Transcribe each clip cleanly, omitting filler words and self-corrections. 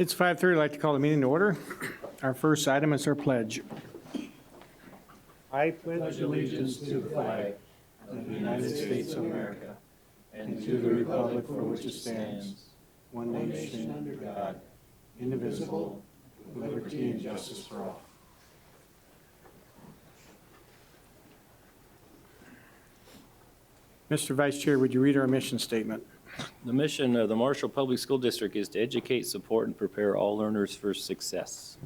It's 5:30. I'd like to call the meeting to order. Our first item is our pledge. I pledge allegiance to the flag of the United States of America and to the republic for which it stands, one nation under God, indivisible, with liberty and justice for all. Mr. Vice Chair, would you read our mission statement? The mission of the Marshall Public School District is to educate, support, and prepare all learners for success.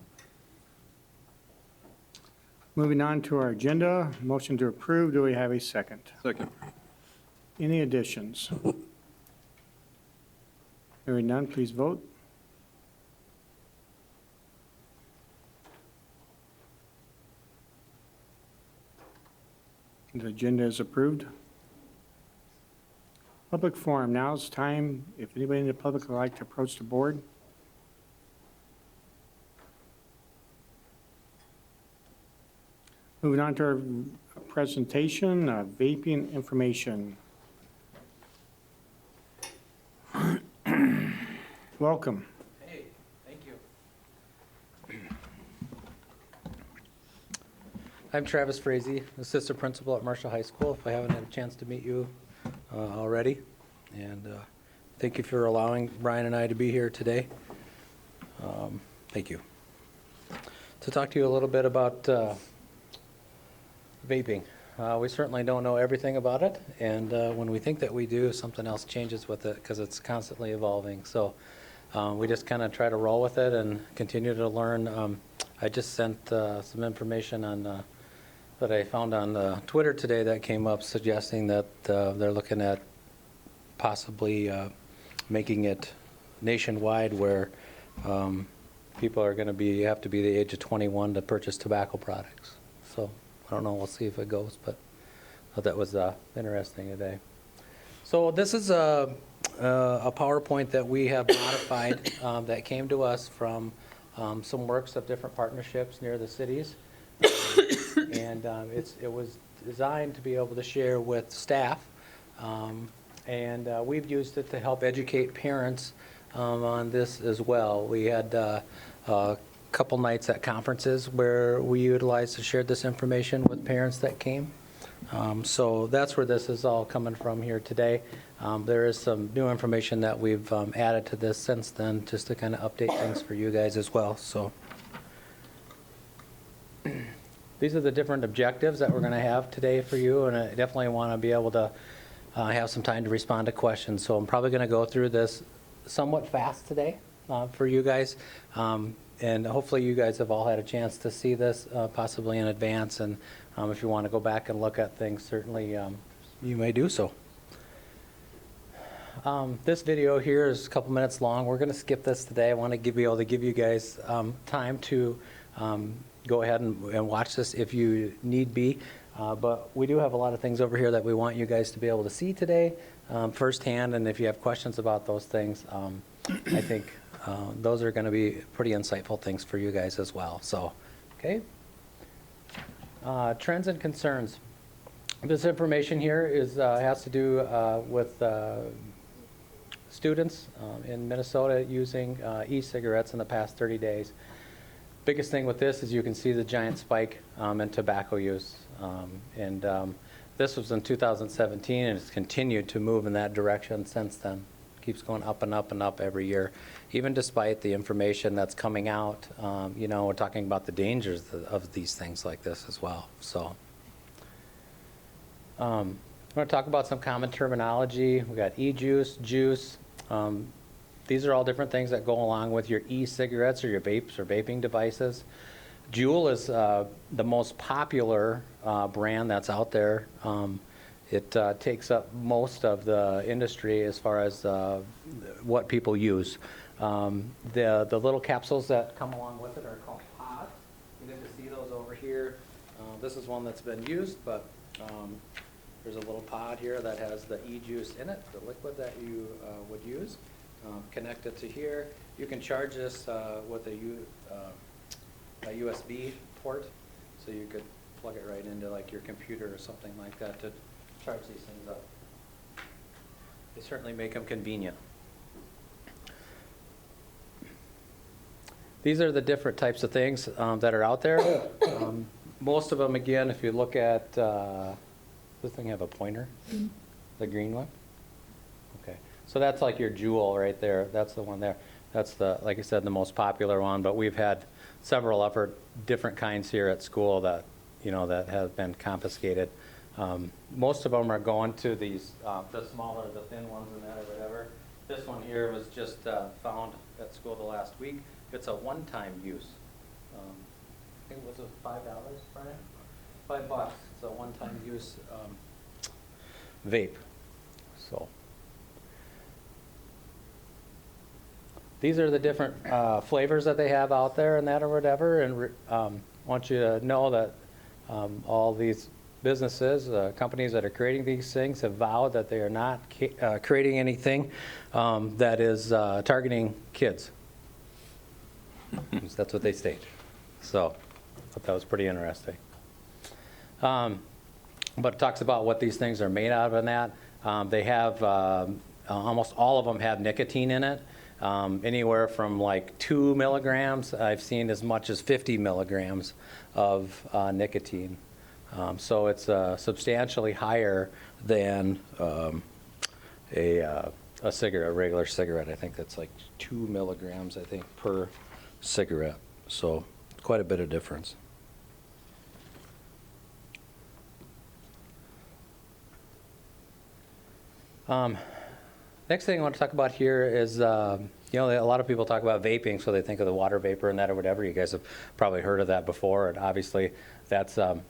Moving on to our agenda, motion to approve. Do we have a second? Second. Any additions? Hearing none, please vote. The agenda is approved. Public forum, now is time. If anybody in the public would like to approach the board. Moving on to our presentation, vaping information. Welcome. Hey, thank you. I'm Travis Frazee, assistant principal at Marshall High School, if I haven't had a chance to meet you already. And thank you for allowing Brian and I to be here today. Thank you. To talk to you a little bit about vaping. We certainly don't know everything about it, and when we think that we do, something else changes with it because it's constantly evolving. So we just kind of try to roll with it and continue to learn. I just sent some information on that I found on Twitter today that came up suggesting that they're looking at possibly making it nationwide where people are going to have to be the age of 21 to purchase tobacco products. So I don't know, we'll see if it goes, but I thought that was interesting today. So this is a PowerPoint that we have modified that came to us from some works of different partnerships near the cities. And it was designed to be able to share with staff. And we've used it to help educate parents on this as well. We had a couple nights at conferences where we utilized and shared this information with parents that came. So that's where this is all coming from here today. There is some new information that we've added to this since then, just to kind of update things for you guys as well. So these are the different objectives that we're going to have today for you, and I definitely want to be able to have some time to respond to questions. So I'm probably going to go through this somewhat fast today for you guys. And hopefully you guys have all had a chance to see this possibly in advance. And if you want to go back and look at things, certainly you may do so. This video here is a couple minutes long. We're going to skip this today. I want to be able to give you guys time to go ahead and watch this if you need be. But we do have a lot of things over here that we want you guys to be able to see today firsthand. And if you have questions about those things, I think those are going to be pretty insightful things for you guys as well. So, okay. Trends and concerns. This information here has to do with students in Minnesota using e-cigarettes in the past 30 days. Biggest thing with this is you can see the giant spike in tobacco use. This was in 2017, and it's continued to move in that direction since then. Keeps going up and up and up every year, even despite the information that's coming out. We're talking about the dangers of these things like this as well. So I'm going to talk about some common terminology. We got e-juice, juice. These are all different things that go along with your e-cigarettes or your vapes or vaping devices. Juul is the most popular brand that's out there. It takes up most of the industry as far as what people use. The little capsules that come along with it are called pods. You get to see those over here. This is one that's been used, but there's a little pod here that has the e-juice in it, the liquid that you would use. Connect it to here. You can charge this with a USB port, so you could plug it right into like your computer or something like that to charge these things up. They certainly make them convenient. these are the different types of things that are out there. Most of them, again, if you look at, does this thing have a pointer? The green one? Okay, so that's like your Juul right there. That's the one there. That's the, like I said, the most popular one, but we've had several other different kinds here at school that, you know, that have been confiscated. Most of them are going to these, the smaller, the thin ones and that or whatever. This one here was just found at school the last week. It's a one-time use. I think it was $5, Brian? $5. It's a one-time use vape. So these are the different flavors that they have out there and that or whatever. And I want you to know that all these businesses, companies that are creating these things have vowed that they are not creating anything that is targeting kids. That's what they state. So I thought that was pretty interesting. But it talks about what these things are made out of and that. They have, almost all of them have nicotine in it. Anywhere from like 2 milligrams, I've seen as much as 50 milligrams of nicotine. So it's substantially higher than a cigarette, a regular cigarette. I think that's like 2 milligrams, I think, per cigarette. So quite a bit of difference. Next thing I want to talk about here is, you know, a lot of people talk about vaping, so they think of the water vapor and that or whatever. You guys have probably heard of that before, and obviously that's not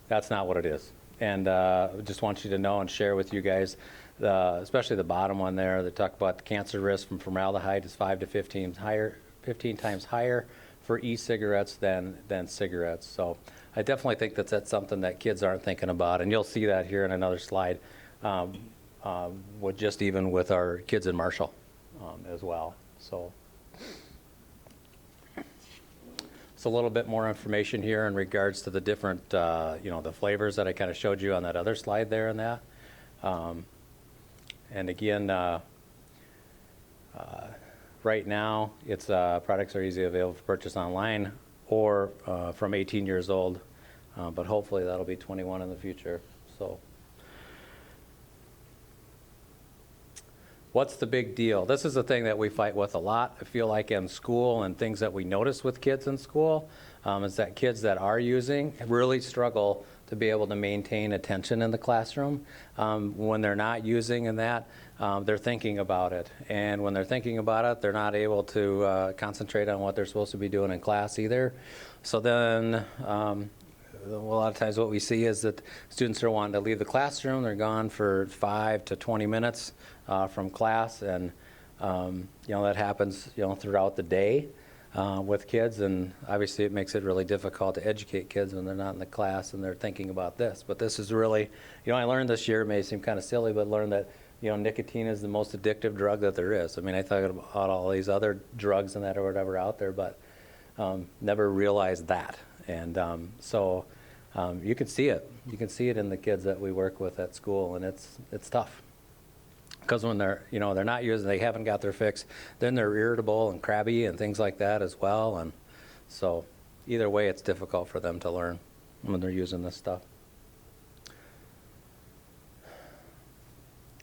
what it is. And I just want you to know and share with you guys, especially the bottom one there, that talk about the cancer risk from formaldehyde is 5 to 15 times higher for e-cigarettes than cigarettes. So I definitely think that's something that kids aren't thinking about, and you'll see that here in another slide. With just even with our kids in Marshall as well. So it's a little bit more information here in regards to the different, you know, the flavors that I kind of showed you on that other slide there and that. And again, right now, it's products are easily available for purchase online or from 18 years old, but hopefully that'll be 21 in the future. So. What's the big deal? This is the thing that we fight with a lot, I feel like, in school, and things that we notice with kids in school, is that kids that are using really struggle to be able to maintain attention in the classroom. When they're not using in that, they're thinking about it. And when they're thinking about it, they're not able to concentrate on what they're supposed to be doing in class either. So then, a lot of times what we see is that students are wanting to leave the classroom. They're gone for 5 to 20 minutes from class, and you know, that happens, you know, throughout the day with kids, and obviously it makes it really difficult to educate kids when they're not in the class and they're thinking about this. But this is really, you know, I learned this year, it may seem kind of silly, but learned that, you know, nicotine is the most addictive drug that there is. I mean, I thought about all these other drugs and that or whatever out there, but never realized that. And so you can see it. You can see it in the kids that we work with at school, and it's tough. Because when they're, you know, they're not using, they haven't got their fix, then they're irritable and crabby and things like that as well. And so either way, it's difficult for them to learn when they're using this stuff.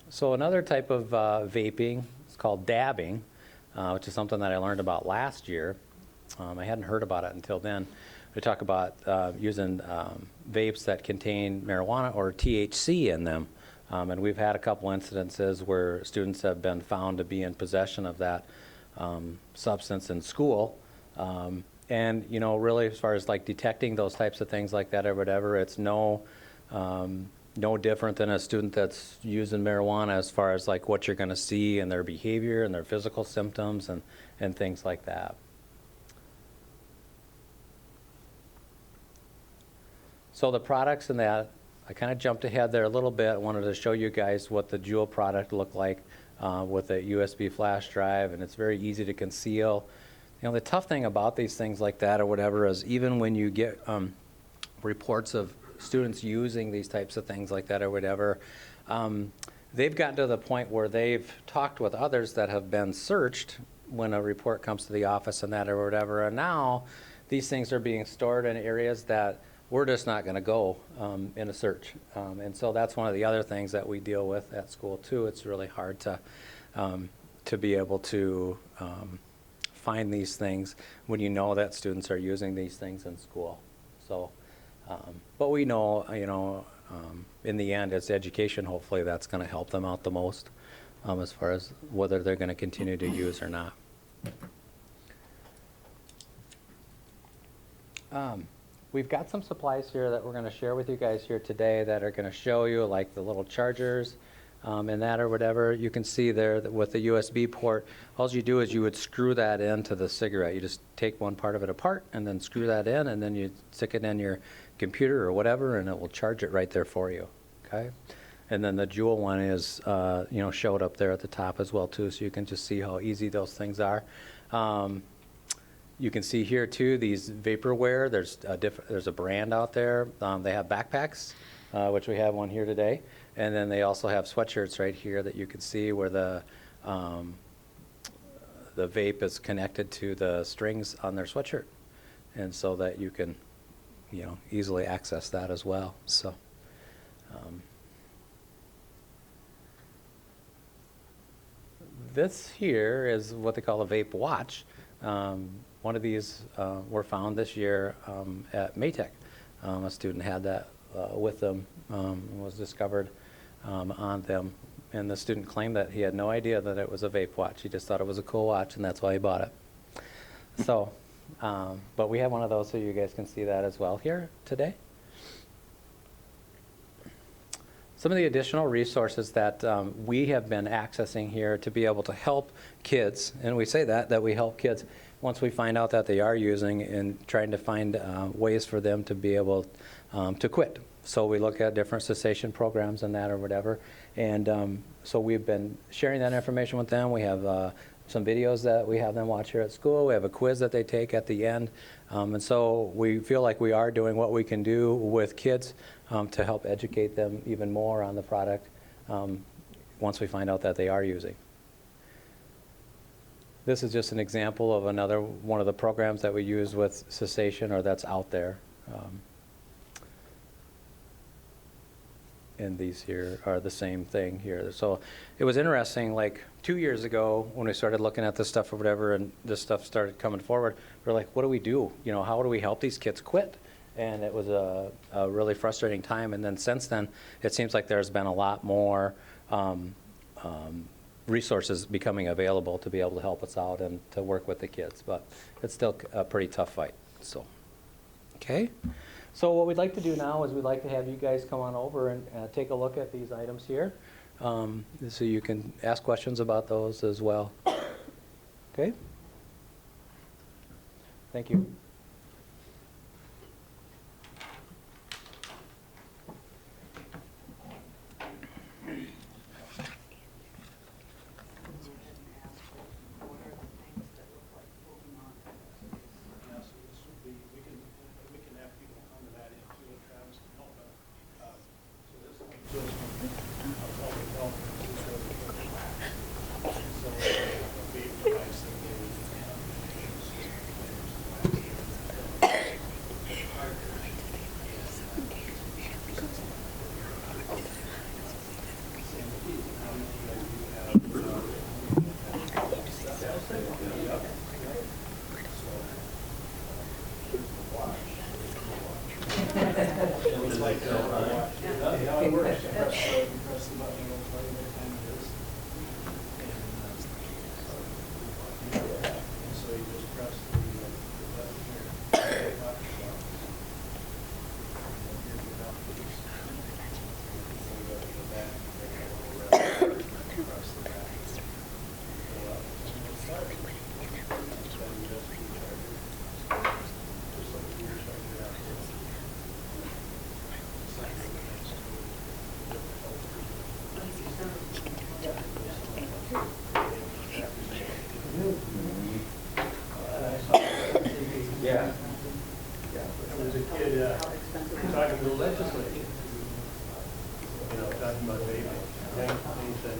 So another type of vaping is called dabbing, which is something that I learned about last year. I hadn't heard about it until then. We talk about using vapes that contain marijuana or THC in them. And we've had a couple incidences where students have been found to be in possession of that substance in school. And, you know, really as far as like detecting those types of things like that or whatever, it's no different than a student that's using marijuana as far as like what you're going to see in their behavior and their physical symptoms and things like that. So the products in that, I kind of jumped ahead there a little bit. I wanted to show you guys what the Juul product looked like with a USB flash drive, and it's very easy to conceal. You know, the tough thing about these things like that or whatever is even when you get reports of students using these types of things like that or whatever, they've gotten to the point where they've talked with others that have been searched when a report comes to the office and that or whatever. And now these things are being stored in areas that we're just not going to go in a search. And so that's one of the other things that we deal with at school too. It's really hard to be able to find these things when you know that students are using these things in school. So, but we know, in the end, it's education. Hopefully that's going to help them out the most as far as whether they're going to continue to use or not. We've got some supplies here that we're going to share with you guys here today that are going to show you like the little chargers and that or whatever. You can see there that with the USB port, all you do is you would screw that into the cigarette. You just take one part of it apart and then screw that in, and then you stick it in your computer or whatever, and it will charge it right there for you. Okay. And then the Juul one is, showed up there at the top as well too, so you can just see how easy those things are. You can see here too these vaporware. There's a brand out there. They have backpacks, which we have one here today, and then they also have sweatshirts right here that you can see where the vape is connected to the strings on their sweatshirt, and so that you can, easily access that as well. So. This here is what they call a vape watch. One of these were found this year at Maytech. A student had that with them, was discovered on them. And the student claimed that he had no idea that it was a vape watch. He just thought it was a cool watch, and that's why he bought it. So, but we have one of those so you guys can see that as well here today. Some of the additional resources that we have been accessing here to be able to help kids, and we say that we help kids once we find out that they are using, and trying to find ways for them to be able to quit. So we look at different cessation programs and that or whatever. And so we've been sharing that information with them. We have some videos that we have them watch here at school. We have a quiz that they take at the end. And so we feel like we are doing what we can do with kids to help educate them even more on the product once we find out that they are using. This is just an example of another one of the programs that we use with cessation, or that's out there. And these here are the same thing here. So it was interesting, like 2 years ago when we started looking at this stuff or whatever, and this stuff started coming forward, we're like, what do we do? How do we help these kids quit? And it was a really frustrating time. And then since then, it seems like there's been a lot more resources becoming available to be able to help us out and to work with the kids. But it's still a pretty tough fight. So, okay. So what we'd like to do now is we'd like to have you guys come on over and take a look at these items here, so you can ask questions about those as well. Okay? Thank you. Yeah. There's a kid talking to the legislature, talking about vaping. And he said,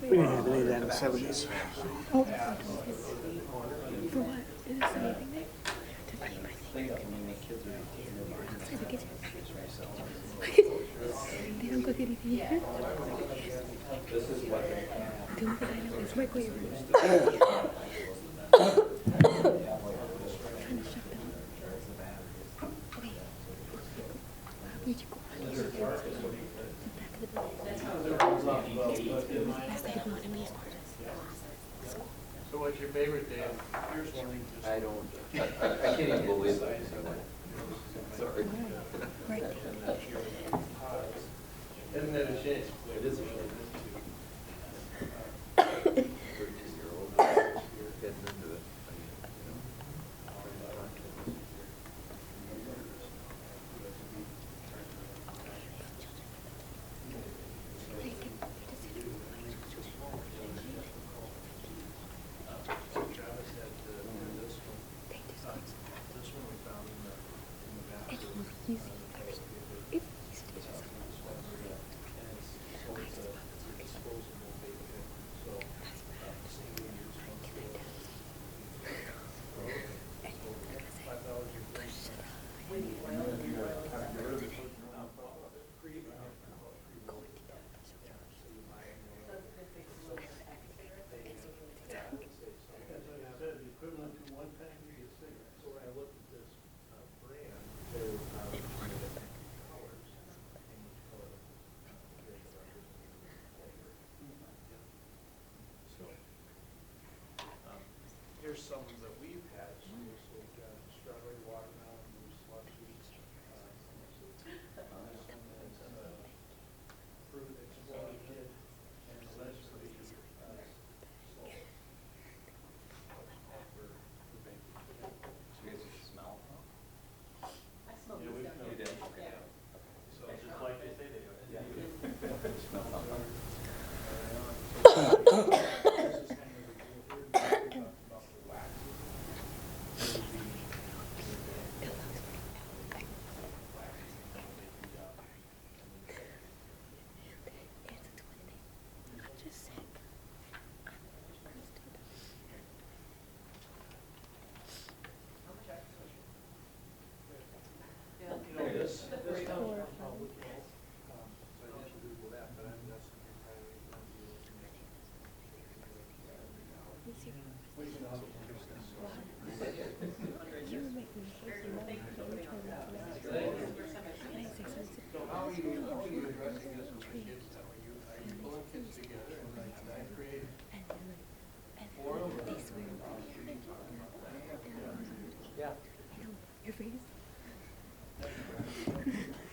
We didn't have any of that in the 70s. For what? Is this anything there? To buy my outside the kitchen. They don't cook anything yet. The only thing I know is microwave. Trying to shut down. Okay. Where'd you go? The back of the building. Last time you go on to me is gorgeous. So what's your favorite day? Here's one. I can't even believe it. Sorry. Right. Isn't that a shame? It is a shame. 13-year-old getting into it. Here's some that we've had. So we've got strawberry watermelon, slushies, fruit exploded, and allegedly You guys smell? yeah, we You did? Okay. so just like they say they do. Yeah. Smell something. This comes from public health, so I didn't Google that, but I'm just You were making me so So how are you addressing this with the kids now? Are you pulling kids together and create forum? Yeah. Your face?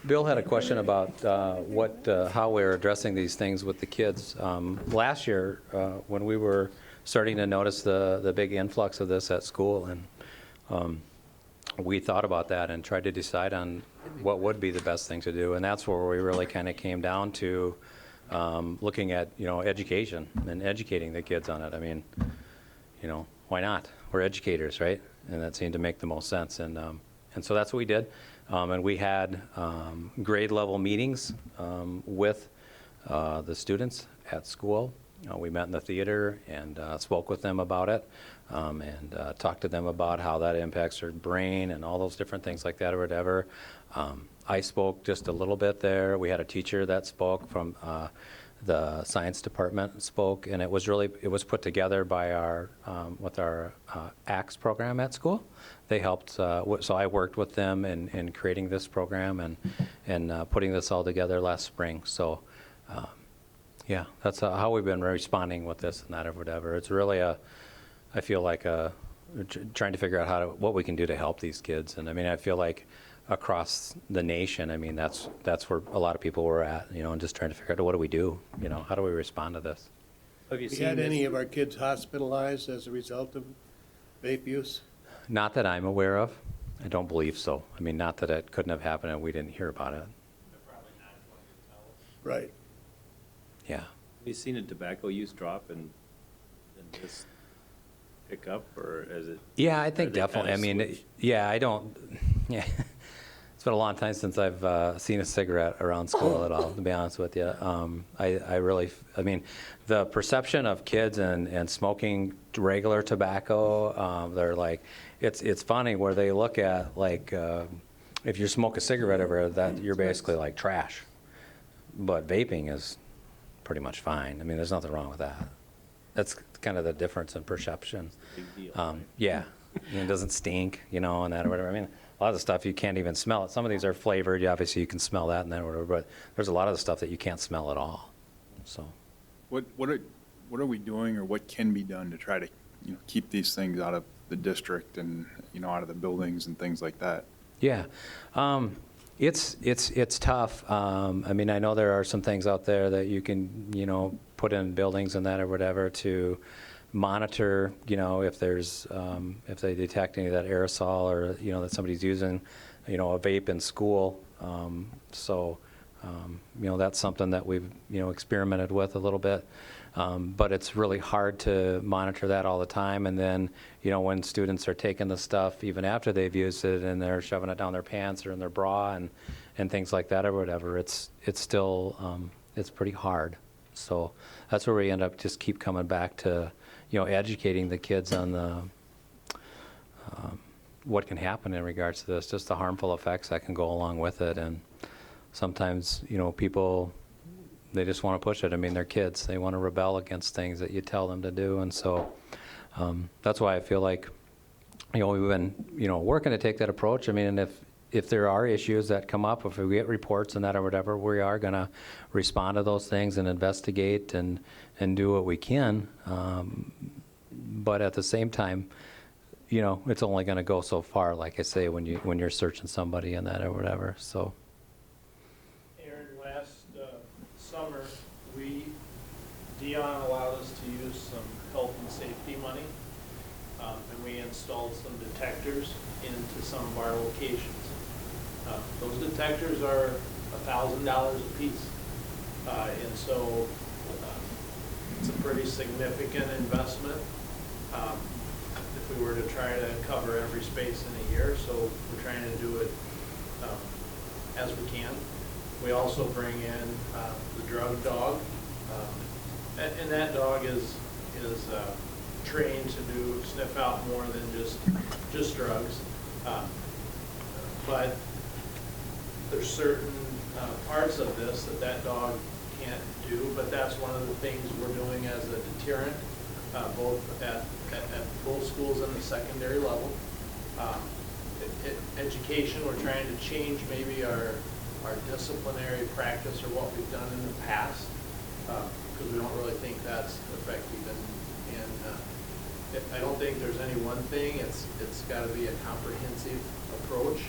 Bill had a question about how we're addressing these things with the kids. Last year, when we were starting to notice the big influx of this at school, and we thought about that and tried to decide on what would be the best thing to do, and that's where we really kind of came down to looking at education and educating the kids on it. I mean, why not? We're educators, right? And that seemed to make the most sense, and so that's what we did. And we had grade level meetings with the students at school. We met in the theater and spoke with them about it and talked to them about how that impacts their brain and all those different things like that or whatever. I spoke just a little bit there. We had a teacher that spoke from the science department spoke, and it was put together by our, with our ACTS program at school. They helped, so I worked with them in creating this program and putting this all together last spring. So, yeah, that's how we've been responding with this and that or whatever. It's really I feel like trying to figure out what we can do to help these kids. And I mean, I feel like across the nation, I mean, that's where a lot of people were at, and just trying to figure out what do we do, how do we respond to this? Have you We seen had this? any of our kids hospitalized as a result of vape use? Not that I'm aware of. I don't believe so. I mean, not that it couldn't have happened and we didn't hear about it. Right. Yeah. Have you seen a tobacco use drop and this pick up, or is it? Yeah, I Or think they definitely. I kinda mean, switch? yeah, I don't, yeah. It's been a long time since I've seen a cigarette around school at all, to be honest with you. I mean, the perception of kids and smoking regular tobacco, they're like, it's funny where they look at, like, if you smoke a cigarette over that, you're basically like trash. But vaping is pretty much fine. I mean, there's nothing wrong with that. That's kind of the difference in perception. Big deal, right? Yeah, it doesn't stink, and that or whatever. I mean, a lot of the stuff you can't even smell it. Some of these are flavored. Obviously, you can smell that and that or whatever. But there's a lot of the stuff that you can't smell at all. So, What are we doing, or what can be done to try to, keep these things out of the district and, out of the buildings and things like that? yeah, it's tough. I mean, I know there are some things out there that you can, put in buildings and that or whatever to monitor, if there's, if they detect any of that aerosol or, that somebody's using, a vape in school. So, that's something that we've, experimented with a little bit. But it's really hard to monitor that all the time. And then, when students are taking the stuff, even after they've used it and they're shoving it down their pants or in their bra and things like that or whatever, it's still, it's pretty hard. So that's where we end up just keep coming back to, educating the kids on the, what can happen in regards to this, just the harmful effects that can go along with it. And sometimes, people, they just want to push it. I mean, they're kids. They want to rebel against things that you tell them to do. And so that's why I feel like, we've been, working to take that approach. I mean, and if there are issues that come up, if we get reports and that or whatever, we are going to respond to those things and investigate and do what we can. But at the same time, it's only going to go so far, like I say, when you're searching somebody and that or whatever. So. Aaron, last summer, Dion allowed us to use some health and safety money, and we installed some detectors into some of our locations. Those detectors are $1,000 a piece, and so it's a pretty significant investment if we were to try to cover every space in a year. So we're trying to do it as we can. We also bring in the drug dog, and that dog is trained to sniff out more than just drugs. But there's certain parts of this that dog can't do, but that's one of the things we're doing as a deterrent, both at both schools and the secondary level. Education, we're trying to change maybe our disciplinary practice or what we've done in the past, because we don't really think that's effective. And I don't think there's any one thing. It's got to be a comprehensive approach.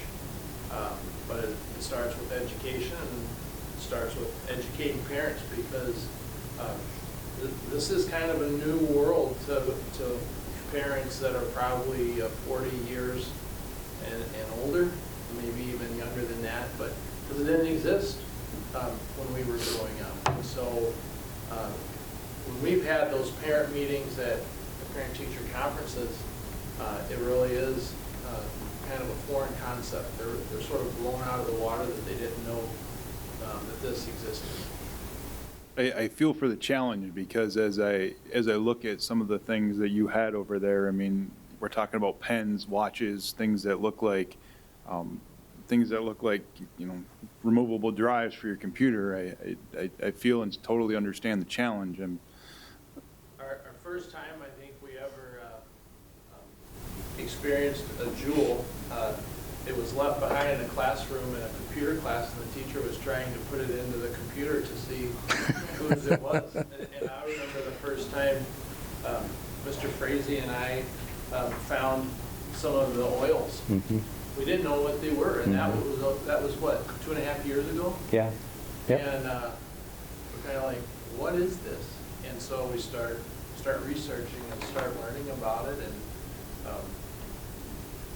But it starts with education, and it starts with educating parents, because this is kind of a new world to parents that are probably 40 years and older, maybe even younger than that, but because it didn't exist when we were growing up. And so when we've had those parent meetings at the parent-teacher conferences, it really is kind of a foreign concept. They're sort of blown out of the water that they didn't know that this existed. I feel for the challenge, because as I look at some of the things that you had over there, I mean, we're talking about pens, watches, things that look like things that look like, removable drives for your computer, I feel and totally understand the challenge. And Our first time, I think we ever experienced a Joule, it was left behind in a classroom in a computer class, and the teacher was trying to put it into the computer to see whose it was. And I remember the first time Mr. Frazee and I found some of the oils. We didn't know what they were, and that was what, 2.5 years ago? Yeah. Yep. And we're kind of like, what is this? And so we start researching and start learning about it, and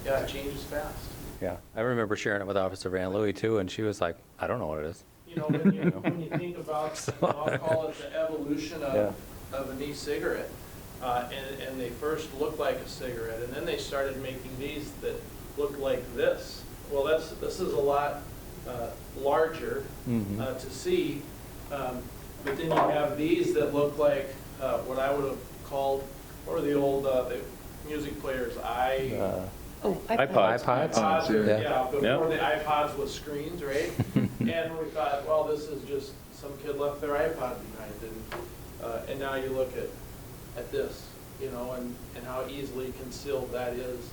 yeah, it changes fast. Yeah. I remember sharing it with Officer Van Louis too, and she was like, I don't know what it is. When you think about, I'll call it the evolution of an e-cigarette, and they first looked like a cigarette, and then they started making these that looked like this. Well, this is a lot larger to see, but then you have these that look like what I would have called, what were the old the music players? Oh, iPods. iPods, Yeah. yeah, before the iPods with screens, right? And we thought, well, this is just some kid left their iPod behind, and now you look at this, and how easily concealed that is.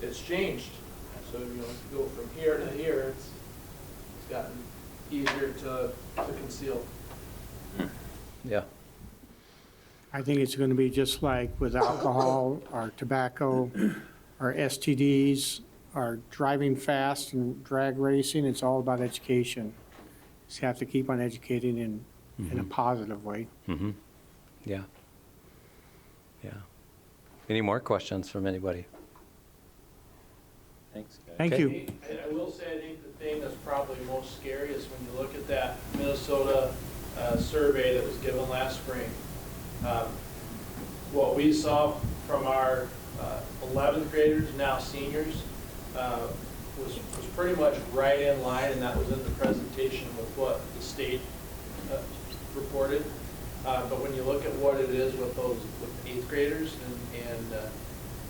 It's changed. So you go from here to here, it's gotten easier to conceal. Yeah. I think it's going to be just like with alcohol, or tobacco, or STDs, or driving fast and drag racing. It's all about education. Just have to keep on educating in a positive way. Yeah. Yeah. Any more questions from anybody? Thanks, guys. Thank Okay. you. And I will say, I think the thing that's probably most scary is when you look at that Minnesota survey that was given last spring. What we saw from our 11th graders, now seniors, was pretty much right in line, and that was in the presentation with what the state reported. But when you look at what it is with 8th graders, and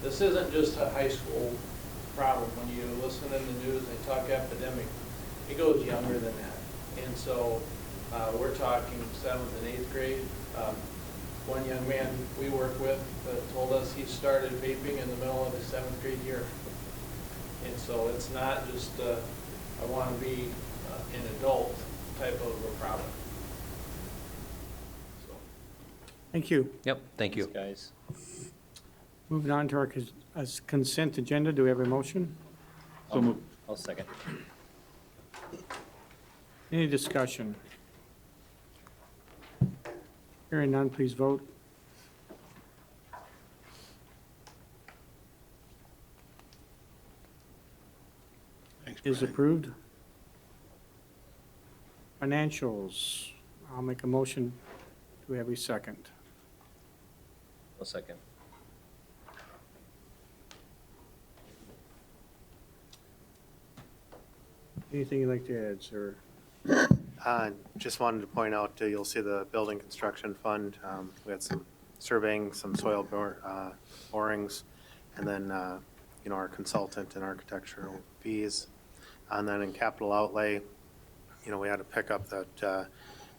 this isn't just a high school problem. When you listen in the news, they talk epidemic, it goes younger than that. And so we're talking 7th and 8th grade. One young man we work with told us he started vaping in the middle of his 7th grade year. And so it's not just I want to be an adult type of a problem. So. Thank you. Yep. Thank you. Thanks, guys. Moving on to our consent agenda. Do we have a motion? I'll second. Any discussion? Hearing none, please vote. Is approved. Financials. I'll make a motion. Do we have a second? I'll second. Anything you'd like to add, sir? Just wanted to point out, you'll see the building construction fund. We had some surveying, some soil borings, and then, our consultant and architectural fees. And then in capital outlay, we had a pickup that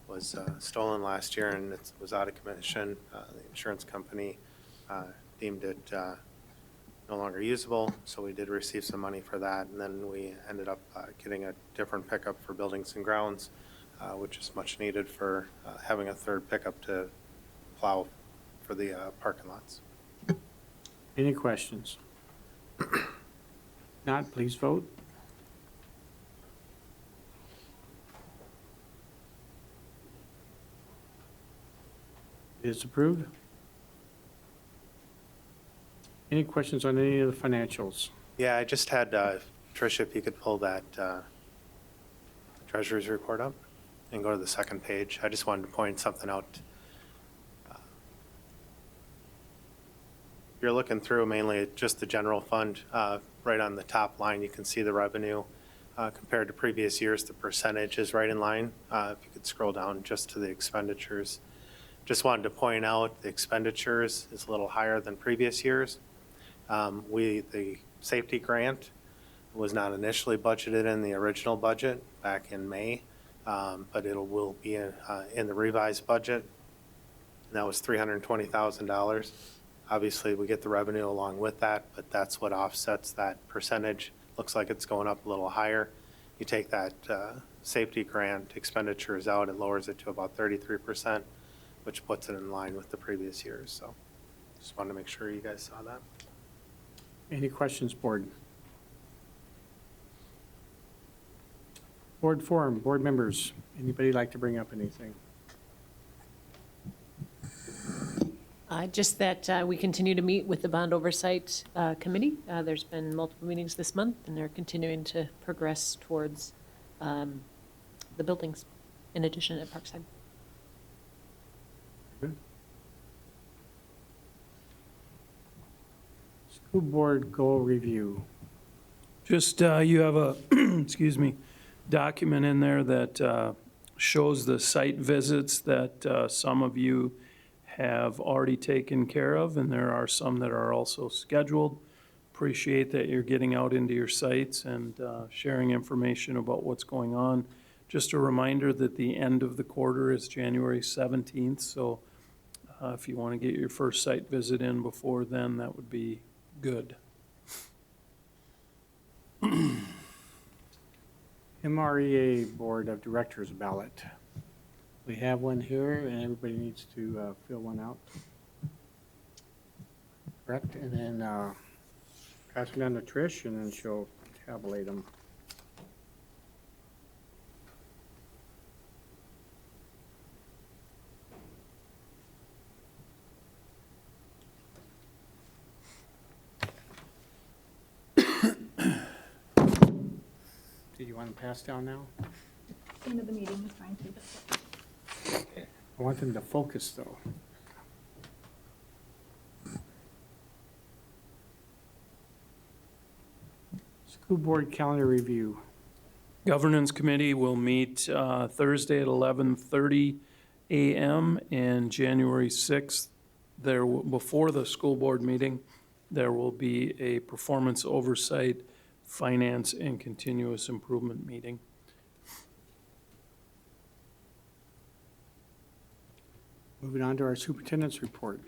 was stolen last year, and it was out of commission. The insurance company deemed it no longer usable, so we did receive some money for that. And then we ended up getting a different pickup for buildings and grounds, which is much needed for having a third pickup to plow for the parking lots. Any questions? Not, please vote. It is approved. Any questions on any of the financials? Yeah, I just had, Tricia, if you could pull that treasurer's report up and go to the second page. I just wanted to point something out. You're looking through mainly just the general fund. Right on the top line, you can see the revenue compared to previous years. The percentage is right in line. If you could scroll down just to the expenditures. Just wanted to point out the expenditures is a little higher than previous years. The safety grant, was not initially budgeted in the original budget back in May, but will be in the revised budget. And that was $320,000. Obviously, we get the revenue along with that, but that's what offsets that percentage. Looks like it's going up a little higher. You take that safety grant expenditures out, it lowers it to about 33%, which puts it in line with the previous years. So just wanted to make sure you guys saw that. Any questions, board? Board forum, board members, anybody like to bring up anything? Just that we continue to meet with the Bond Oversight Committee. There's been multiple meetings this month, and they're continuing to progress towards the buildings, in addition at Parkside. Good. School board goal review. Just, you have a, excuse me, document in there that shows the site visits that some of you have already taken care of, and there are some that are also scheduled. Appreciate that you're getting out into your sites and sharing information about what's going on. Just a reminder that the end of the quarter is January 17th, so if you want to get your first site visit in before then, that would be good. MREA Board of Directors ballot. We have one here, and everybody needs to fill one out. Correct, and then pass it down to Trish, and then she'll tabulate them. Do you want to pass down now? End of the meeting is fine too. I want them to focus, though. School board calendar review. Governance Committee will meet Thursday at 11:30 a.m. and January 6th. Before the school board meeting, there will be a performance oversight, finance, and continuous improvement meeting. Moving on to our superintendent's report.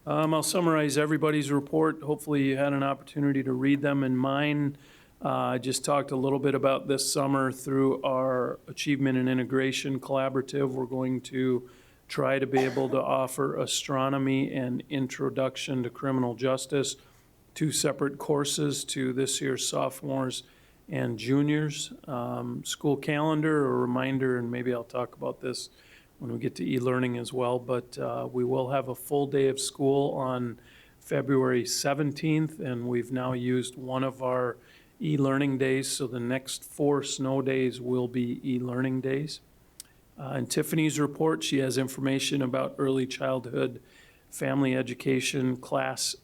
I'll summarize everybody's report. Hopefully you had an opportunity to read them. In mine, I just talked a little bit about this summer through our Achievement and Integration Collaborative. We're going to try to be able to offer astronomy and introduction to criminal justice, 2 separate courses to this year's sophomores and juniors. School calendar, a reminder, and maybe I'll talk about this when we get to e-learning as well, but we will have a full day of school on February 17th, and we've now used one of our e-learning days, so the next 4 snow days will be e-learning days. In Tiffany's report, she has information about early childhood family education class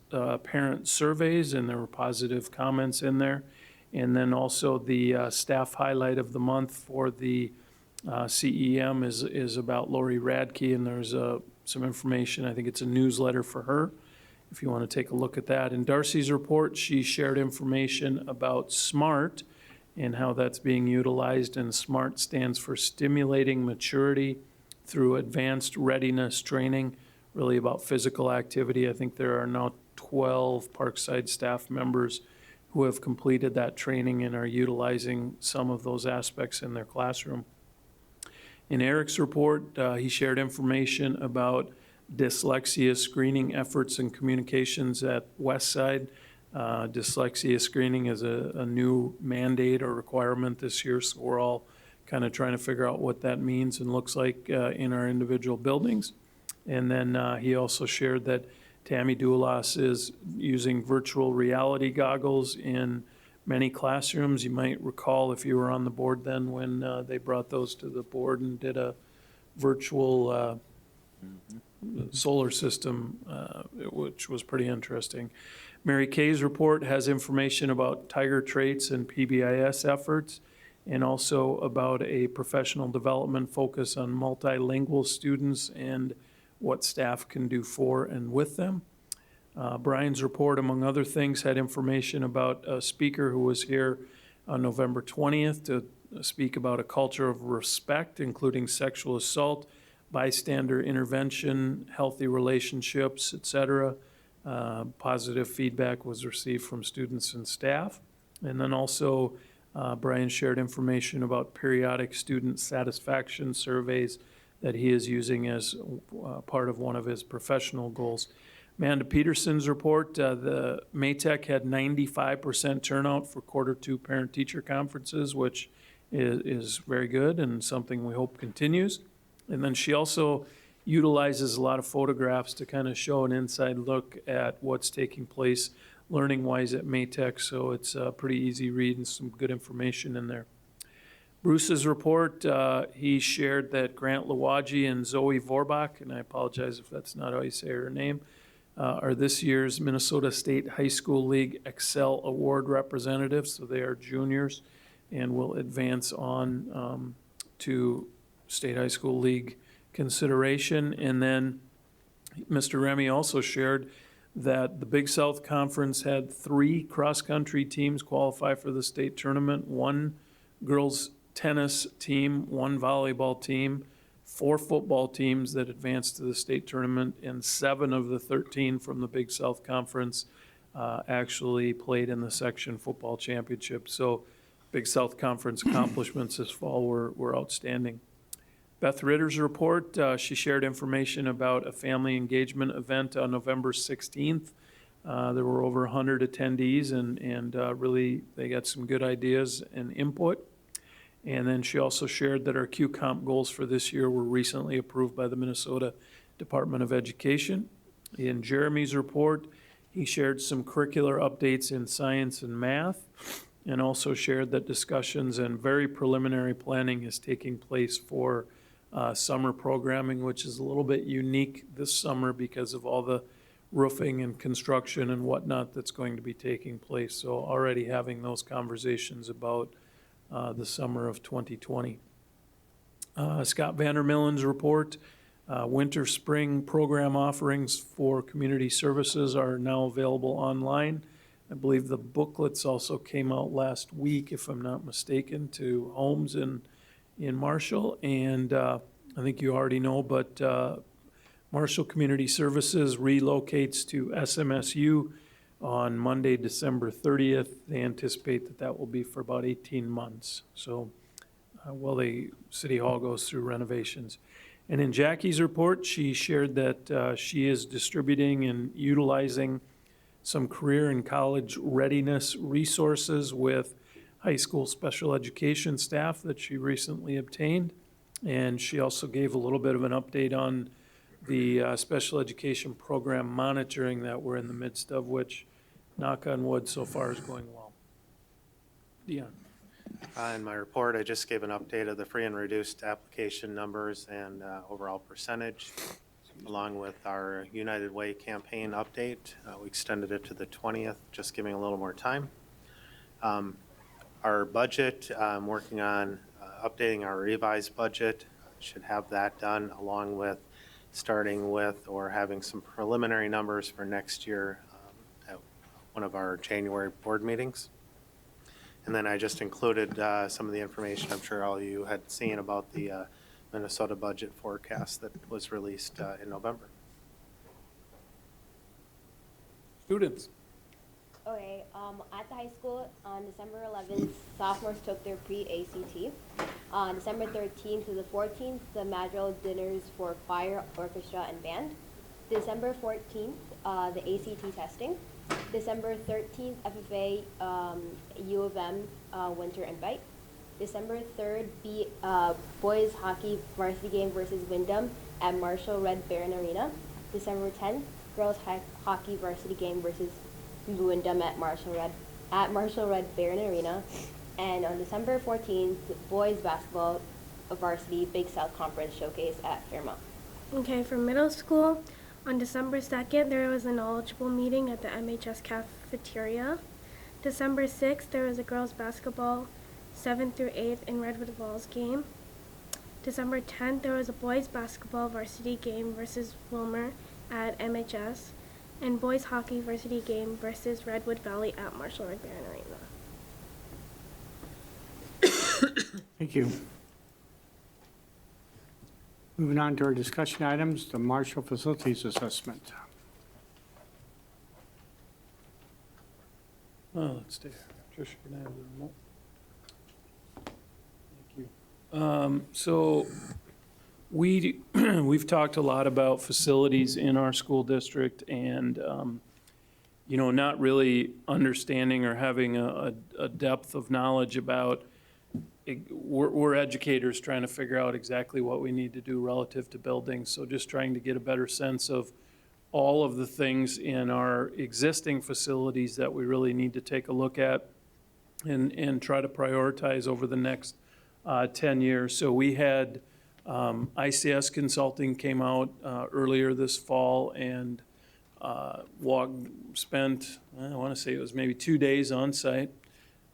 parent surveys, and there were positive comments in there. And then also the staff highlight of the month for the CEM is about Lori Radke, and there's some information. I think it's a newsletter for her, if you want to take a look at that. In Darcy's report, she shared information about SMART and how that's being utilized, and SMART stands for Stimulating Maturity Through Advanced Readiness Training, really about physical activity. I think there are now 12 Parkside staff members who have completed that training and are utilizing some of those aspects in their classroom. In Eric's report, he shared information about dyslexia screening efforts and communications at Westside. Dyslexia screening is a new mandate or requirement this year, so we're all kind of trying to figure out what that means and looks like in our individual buildings. And then he also shared that Tammy Doulas is using virtual reality goggles in many classrooms. You might recall, if you were on the board then, when they brought those to the board and did a virtual solar system, which was pretty interesting. Mary Kay's report has information about tiger traits and PBIS efforts, and also about a professional development focus on multilingual students and what staff can do for and with them. Brian's report, among other things, had information about a speaker who was here on November 20th to speak about a culture of respect, including sexual assault, bystander intervention, healthy relationships, et cetera. Positive feedback was received from students and staff. And then also, Brian shared information about periodic student satisfaction surveys that he is using as part of one of his professional goals. Amanda Peterson's report, the Maytech had 95% turnout for Q2 parent-teacher conferences, which is very good and something we hope continues. And then she also utilizes a lot of photographs to kind of show an inside look at what's taking place learning-wise at Maytech, so it's a pretty easy read and some good information in there. Bruce's report, he shared that Grant Lawaji and Zoe Vorbach, and I apologize if that's not how you say her name, are this year's Minnesota State High School League Excel Award representatives, so they are juniors and will advance on to State High School League consideration. And then Mr. Remy also shared that the Big South Conference had 3 cross-country teams qualify for the state tournament, 1 girls tennis team, 1 volleyball team, 4 football teams that advanced to the state tournament, and 7 of the 13 from the Big South Conference actually played in the section football championship. So Big South Conference accomplishments this fall were outstanding. Beth Ritter's report, she shared information about a family engagement event on November 16th. There were over 100 attendees, and really they got some good ideas and input. And then she also shared that our Q-Comp goals for this year were recently approved by the Minnesota Department of Education. In Jeremy's report, he shared some curricular updates in science and math, and also shared that discussions and very preliminary planning is taking place for summer programming, which is a little bit unique this summer because of all the roofing and construction and whatnot that's going to be taking place. So already having those conversations about the summer of 2020. Scott Vandermillen's report, winter, spring program offerings for community services are now available online. I believe the booklets also came out last week, if I'm not mistaken, to homes in Marshall. And I think you already know, but Marshall Community Services relocates to SMSU on Monday, December 30th. They anticipate that that will be for about 18 months. So while the City Hall goes through renovations. And in Jackie's report, she shared that she is distributing and utilizing some career and college readiness resources with high school special education staff that she recently obtained. And she also gave a little bit of an update on the special education program monitoring that we're in the midst of, which, knock on wood, so far is going well. Dion. In my report, I just gave an update of the free and reduced application numbers and overall percentage, along with our United Way campaign update. We extended it to the 20th, just giving a little more time. Our budget, I'm working on updating our revised budget. Should have that done, along with starting with or having some preliminary numbers for next year at one of our January board meetings. And then I just included some of the information I'm sure all of you had seen about the Minnesota budget forecast that was released in November. Students. Okay, at the high school, on December 11th, sophomores took their pre-ACT. On December 13th to the 14th, the Madrigal dinners for choir, orchestra, and band. December 14th, the ACT testing. December 13th, FFA, U of M winter invite. December 3rd, boys hockey varsity game versus Wyndham at Marshall Red Baron Arena. December 10th, girls hockey varsity game versus Wyndham at Marshall Red Baron Arena. And on December 14th, boys basketball varsity Big South Conference showcase at Fairmount. Okay, for middle school, on December 2nd, there was a knowledgeable meeting at the MHS cafeteria. December 6th, there was a girls basketball 7th through 8th in Redwood Falls game. December 10th, there was a boys basketball varsity game versus Wilmer at MHS. and boys hockey varsity game versus Redwood Valley at Marshall McBaron Arena. Thank you. Moving on to our discussion items, the Marshall Facilities Assessment. Let's stay. Tricia, can I have the remote? Thank you. So we've talked a lot about facilities in our school district and, not really understanding or having a depth of knowledge about. We're educators trying to figure out exactly what we need to do relative to buildings. So just trying to get a better sense of all of the things in our existing facilities that we really need to take a look at and try to prioritize over the next 10 years. So we had ICS Consulting came out earlier this fall and spent, I want to say it was maybe 2 days on site.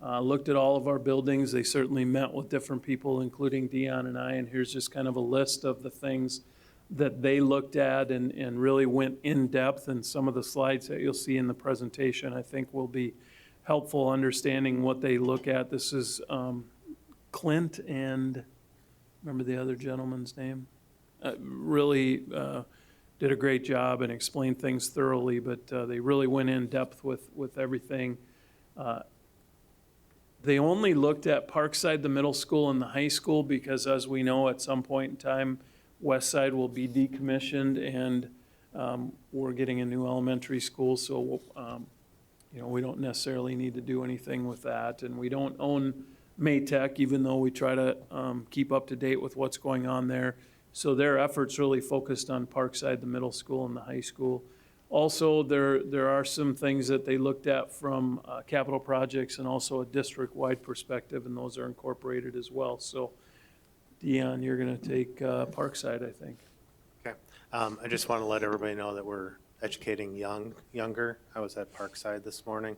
Looked at all of our buildings. They certainly met with different people, including Dion and I, and here's just kind of a list of the things that they looked at and really went in depth, and some of the slides that you'll see in the presentation I think will be helpful understanding what they look at. This is Clint and, remember the other gentleman's name? Really did a great job and explained things thoroughly, but they really went in depth with everything. They only looked at Parkside, the middle school, and the high school because, as we know, at some point in time, West Side will be decommissioned, and we're getting a new elementary school, so we don't necessarily need to do anything with that. And we don't own Maytech, even though we try to keep up to date with what's going on there. So their efforts really focused on Parkside, the middle school, and the high school. Also, there are some things that they looked at from capital projects and also a district-wide perspective, and those are incorporated as well. So, Dion, you're going to take Parkside, I think. Okay. I just want to let everybody know that we're educating younger. I was at Parkside this morning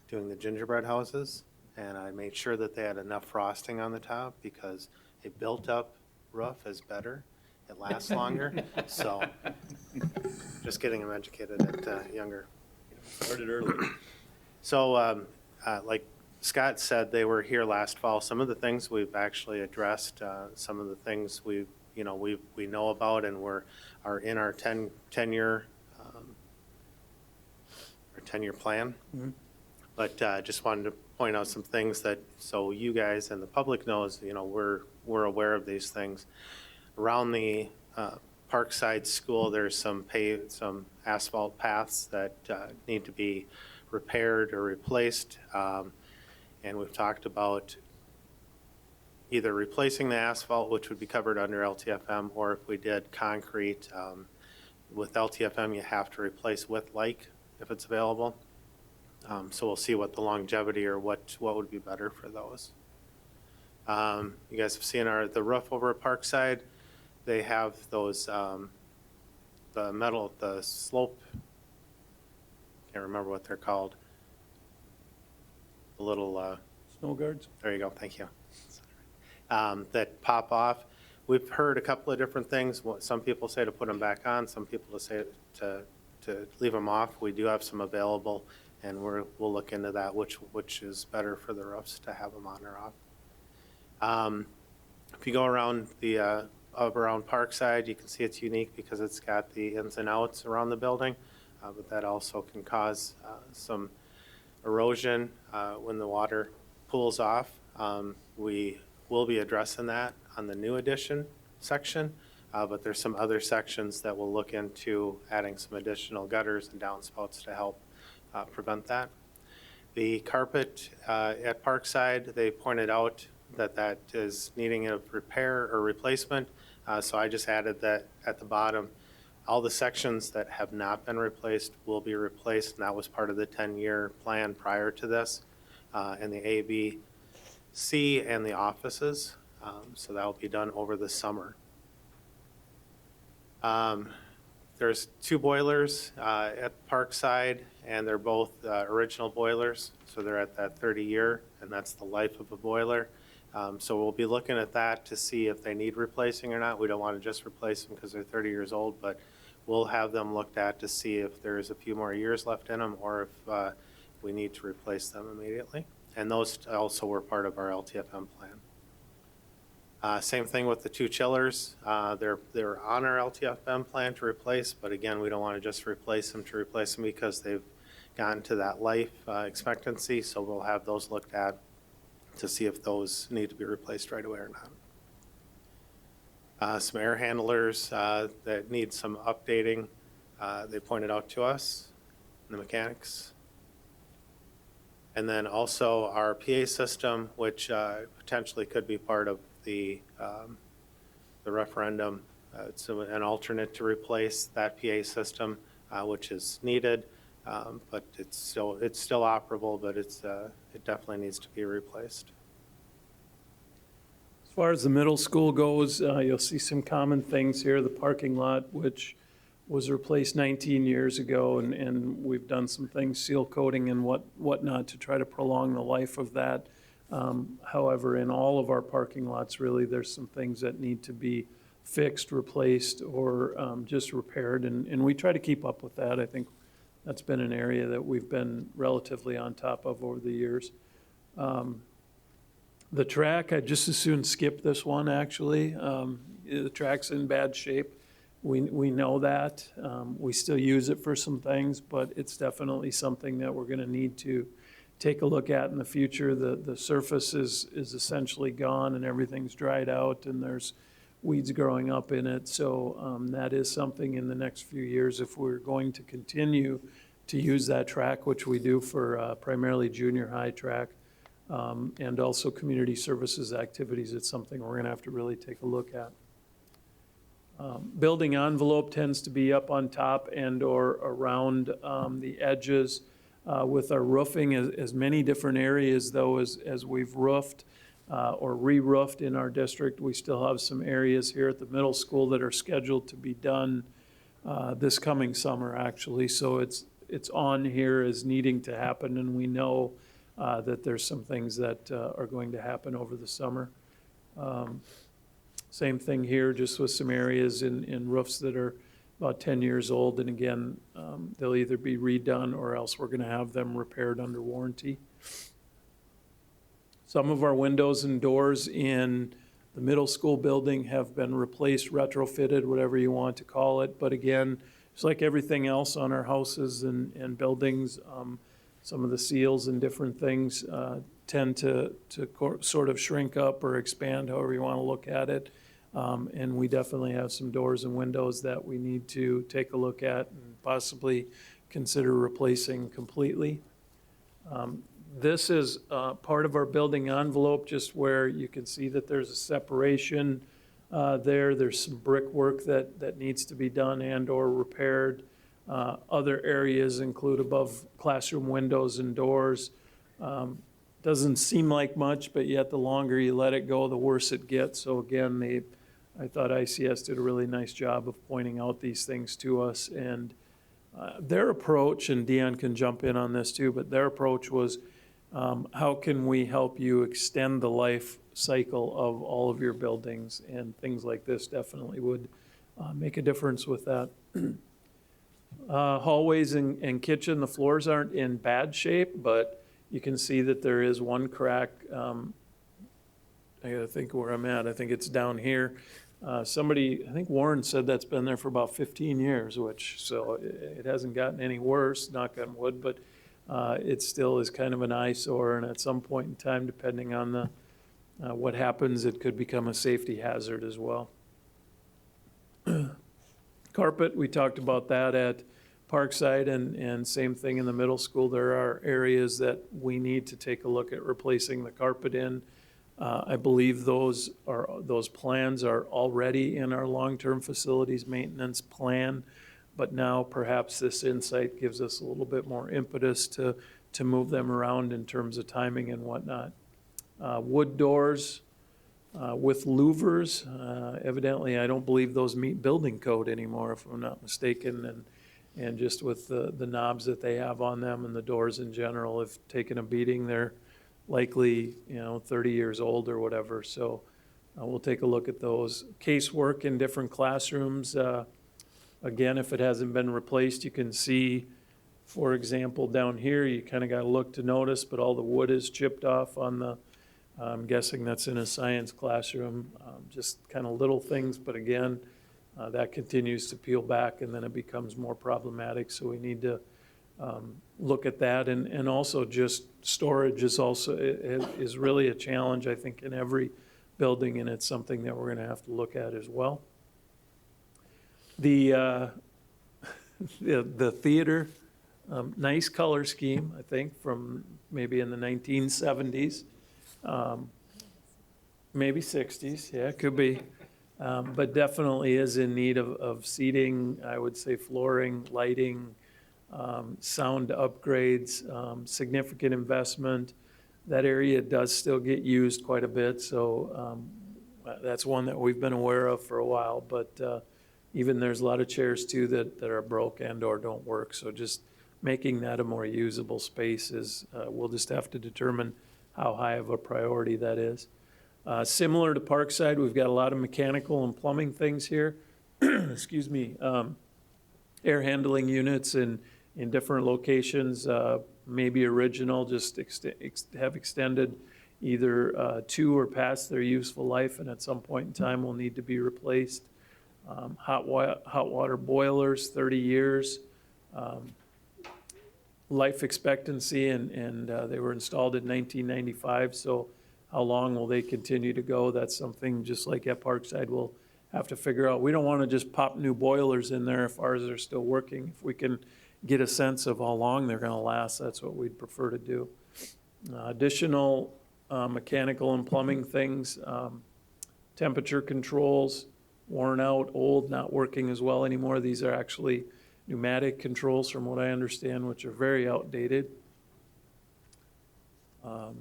doing the gingerbread houses, and I made sure that they had enough frosting on the top because a built-up roof is better. It lasts longer. So just getting them educated at younger. Started early. So like Scott said, they were here last fall. Some of the things we've actually addressed, some of the things we know about and are in our 10-year plan. Mm-hmm. But just wanted to point out some things that so you guys and the public knows, we're aware of these things. Around the Parkside School, there's some asphalt paths that need to be repaired or replaced. And we've talked about either replacing the asphalt, which would be covered under LTFM, or if we did concrete, with LTFM, you have to replace with like if it's available. So we'll see what the longevity or what would be better for those. You guys have seen the roof over at Parkside. They have those, the slope, can't remember what they're called. The little, Snow guards? there you go, thank you. That pop off. We've heard a couple of different things. Some people say to put them back on, some people say to leave them off. We do have some available, and we'll look into that, which is better for the roofs to have them on or off. If you go around around Parkside, you can see it's unique because it's got the ins and outs around the building, but that also can cause some erosion when the water pools off. We will be addressing that on the new addition section, but there's some other sections that we'll look into adding some additional gutters and downspouts to help prevent that. The carpet at Parkside, they pointed out that is needing a repair or replacement. So I just added that at the bottom. All the sections that have not been replaced will be replaced, and that was part of the 10-year plan prior to this, and the A, B, C, and the offices. So that will be done over the summer. There's 2 boilers at Parkside, and they're both original boilers, so they're at that 30-year, and that's the life of a boiler. So we'll be looking at that to see if they need replacing or not. We don't want to just replace them because they're 30 years old, but we'll have them looked at to see if there's a few more years left in them or if we need to replace them immediately. And those also were part of our LTFM plan. Same thing with the 2 chillers. They're on our LTFM plan to replace, but again, we don't want to just replace them because they've gotten to that life expectancy. So we'll have those looked at to see if those need to be replaced right away or not. Some air handlers that need some updating. They pointed out to us, the mechanics. And then also our PA system, which potentially could be part of the referendum. It's an alternate to replace that PA system, which is needed, but it's still operable, but it definitely needs to be replaced. As far as the middle school goes, you'll see some common things here. The parking lot, which was replaced 19 years ago, and we've done some things, seal coating and whatnot to try to prolong the life of that. However, in all of our parking lots, really, there's some things that need to be fixed, replaced, or just repaired, and we try to keep up with that. I think that's been an area that we've been relatively on top of over the years. The track, I'd just as soon skip this one, actually. The track's in bad shape. We know that. We still use it for some things, but it's definitely something that we're going to need to take a look at in the future. The surface is essentially gone and everything's dried out and there's weeds growing up in it. So that is something in the next few years, if we're going to continue to use that track, which we do for primarily junior high track, and also community services activities, it's something we're going to have to really take a look at. Building envelope tends to be up on top and or around the edges. With our roofing, as many different areas though as we've roofed or re-roofed in our district, we still have some areas here at the middle school that are scheduled to be done this coming summer, actually. So it's on here as needing to happen, and we know that there's some things that are going to happen over the summer. Same thing here, just with some areas in roofs that are about 10 years old, and again, they'll either be redone or else we're going to have them repaired under warranty. Some of our windows and doors in the middle school building have been replaced, retrofitted, whatever you want to call it, but again, it's like everything else on our houses and buildings, some of the seals and different things tend to sort of shrink up or expand, however you want to look at it. And we definitely have some doors and windows that we need to take a look at and possibly consider replacing completely. This is part of our building envelope, just where you can see that there's a separation there. There's some brickwork that needs to be done and or repaired. Other areas include above classroom windows and doors. Doesn't seem like much, but yet the longer you let it go, the worse it gets. So again, I thought ICS did a really nice job of pointing out these things to us. And their approach, and Dion can jump in on this too, but their approach was, how can we help you extend the life cycle of all of your buildings? And things like this definitely would make a difference with that. Hallways and kitchen, the floors aren't in bad shape, but you can see that there is one crack. I gotta think where I'm at. I think it's down here. I think Warren said that's been there for about 15 years, so it hasn't gotten any worse, knock on wood, but it still is kind of an eyesore, and at some point in time, depending on what happens, it could become a safety hazard as well. Carpet, we talked about that at Parkside, and same thing in the middle school. There are areas that we need to take a look at replacing the carpet in. I believe those plans are already in our long-term facilities maintenance plan, but now perhaps this insight gives us a little bit more impetus to move them around in terms of timing and whatnot. Wood doors with louvers, evidently I don't believe those meet building code anymore, if I'm not mistaken, and just with the knobs that they have on them and the doors in general have taken a beating. They're likely 30 years old or whatever, so we'll take a look at those. Casework in different classrooms, Again, if it hasn't been replaced, you can see, for example, down here, you kind of got to look to notice, but all the wood is chipped off on the, I'm guessing that's in a science classroom. Just kind of little things, but again, that continues to peel back and then it becomes more problematic. So we need to look at that. And also just storage is also, is really a challenge, I think, in every building, and it's something that we're going to have to look at as well. The theater, nice color scheme, I think, from maybe in the 1970s, maybe 60s, yeah, it could be. But definitely is in need of seating, I would say flooring, lighting, sound upgrades, significant investment. That area does still get used quite a bit, so that's one that we've been aware of for a while, but even there's a lot of chairs too that are broke and or don't work, so just making that a more usable space is, we'll just have to determine how high of a priority that is. Similar to Parkside, we've got a lot of mechanical and plumbing things here. Excuse me, air handling units in different locations, maybe original, just have extended either to or past their useful life, and at some point in time will need to be replaced. Hot water boilers, 30 years. Life expectancy, and they were installed in 1995, so how long will they continue to go? That's something, just like at Parkside, we'll have to figure out. We don't want to just pop new boilers in there if ours are still working. If we can get a sense of how long they're going to last, that's what we'd prefer to do. Additional mechanical and plumbing things, temperature controls, worn out, old, not working as well anymore. These are actually pneumatic controls, from what I understand, which are very outdated.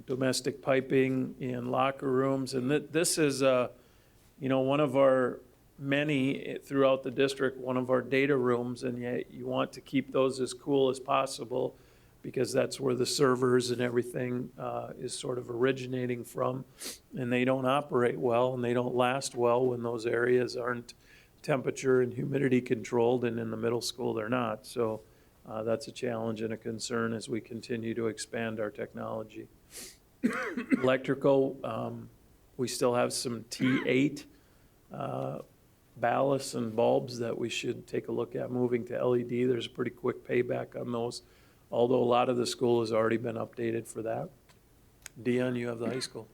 Domestic piping in locker rooms, and this is, one of our many throughout the district, one of our data rooms, and yet you want to keep those as cool as possible because that's where the servers and everything is sort of originating from, and they don't operate well and they don't last well when those areas aren't temperature and humidity controlled, and in the middle school they're not. So that's a challenge and a concern as we continue to expand our technology. Electrical, we still have some T8 ballasts and bulbs that we should take a look at moving to LED. There's a pretty quick payback on those, although a lot of the school has already been updated for that. Dion, you have the high school.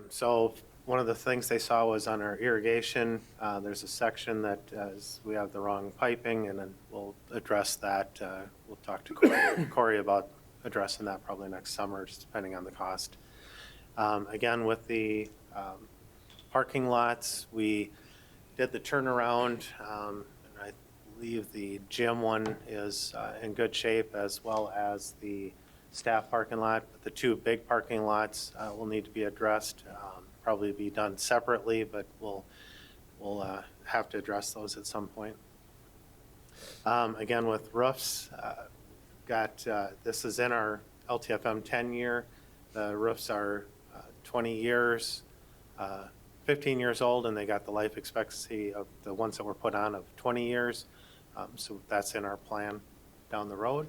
So one of the things they saw was on our irrigation, there's a section that we have the wrong piping, and then we'll address that. We'll talk to Corey about addressing that probably next summer, just depending on the cost. Again, with the parking lots, we did the turnaround, and I believe the gym one is in good shape, as well as the staff parking lot. But the two big parking lots will need to be addressed, probably be done separately, but we'll have to address those at some point. Again, with roofs, this is in our LTFM 10-year. The roofs are 20 years, 15 years old, and they got the life expectancy of the ones that were put on of 20 years. So that's in our plan down the road.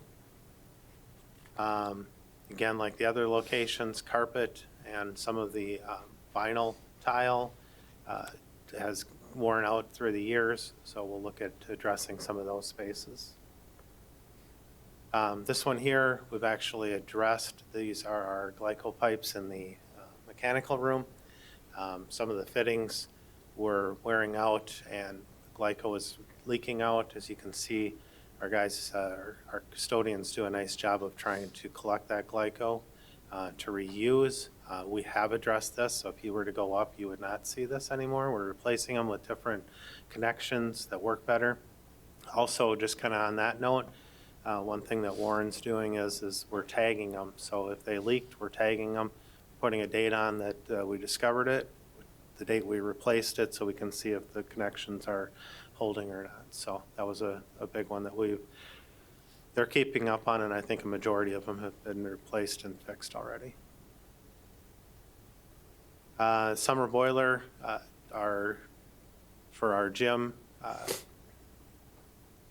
Again, like the other locations, carpet and some of the vinyl tile has worn out through the years, so we'll look at addressing some of those spaces. This one here, we've actually addressed. These are our glycol pipes in the mechanical room. Some of the fittings were wearing out and glycol was leaking out. As you can see, our guys, our custodians do a nice job of trying to collect that glycol to reuse. We have addressed this, so if you were to go up, you would not see this anymore. We're replacing them with different connections that work better. Also, just kind of on that note, one thing that Warren's doing is we're tagging them. So if they leaked, we're tagging them, putting a date on that we discovered it, the date we replaced it, so we can see if the connections are holding or not. So that was a big one that they're keeping up on, and I think a majority of them have been replaced and fixed already. Summer boiler for our gym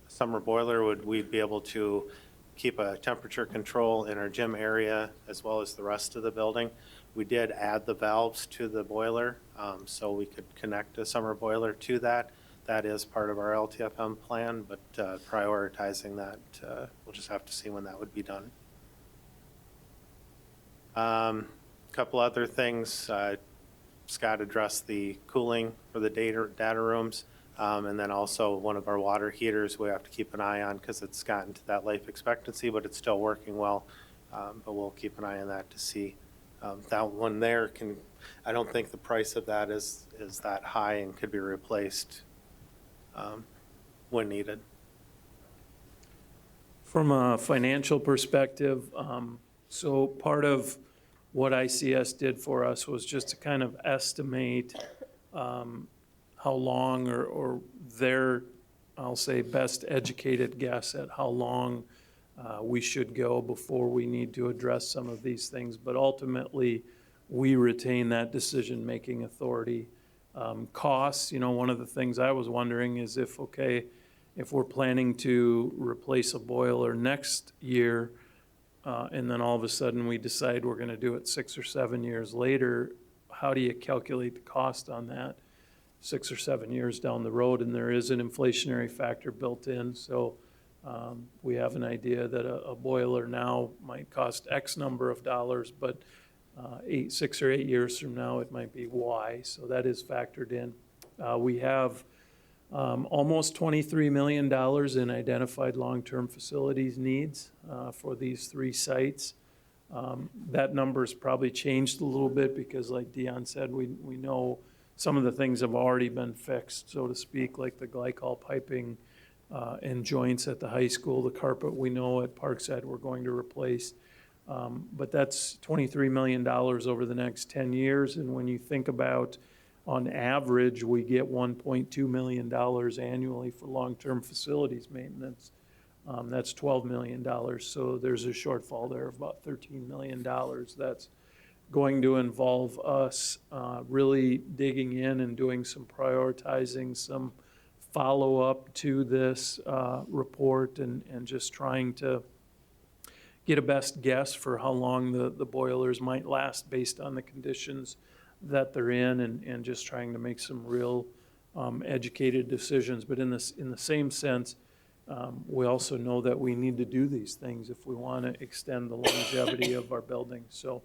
summer boiler, we'd be able to keep a temperature control in our gym area as well as the rest of the building. We did add the valves to the boiler, so we could connect a summer boiler to that. That is part of our LTFM plan, but prioritizing that, we'll just have to see when that would be done. Couple other things, Scott addressed the cooling for the data rooms, and then also one of our water heaters we have to keep an eye on because it's gotten to that life expectancy, but it's still working well. But we'll keep an eye on that to see. That one there I don't think the price of that is that high and could be replaced when needed. From a financial perspective, so part of what ICS did for us was just to kind of estimate how long or their, I'll say, best educated guess at how long we should go before we need to address some of these things. But ultimately, we retain that decision-making authority. Costs, one of the things I was wondering is if we're planning to replace a boiler next year, and then all of a sudden we decide we're going to do it 6 or 7 years later, how do you calculate the cost on that 6 or 7 years down the road? And there is an inflationary factor built in, so we have an idea that a boiler now might cost X number of dollars, but 6 or 8 years from now it might be Y, so that is factored in. We have almost $23 million in identified long-term facilities needs for these 3 sites. That number's probably changed a little bit because, like Dion said, we know some of the things have already been fixed, so to speak, like the glycol piping and joints at the high school. The carpet we know at Parkside we're going to replace. But that's $23 million over the next 10 years, and when you think about on average, we get $1.2 million annually for long-term facilities maintenance. That's $12 million, so there's a shortfall there of about $13 million. That's going to involve us really digging in and doing some prioritizing, some follow-up to this report, and just trying to get a best guess for how long the boilers might last based on the conditions that they're in, and just trying to make some real educated decisions. But in the same sense, we also know that we need to do these things if we want to extend the longevity of our buildings. So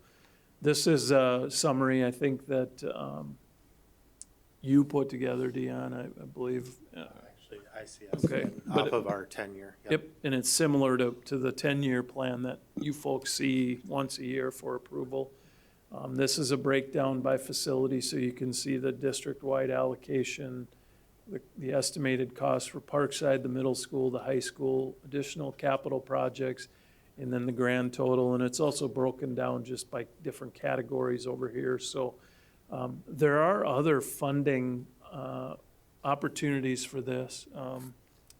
this is a summary, I think, that you put together, Dion, I believe. Actually, ICS, Okay, off of our 10-year. Yep, and it's similar to the 10-year plan that you folks see once a year for approval. This is a breakdown by facility, so you can see the district-wide allocation, the estimated cost for Parkside, the middle school, the high school, additional capital projects, and then the grand total. And it's also broken down just by different categories over here. So there are other funding opportunities for this,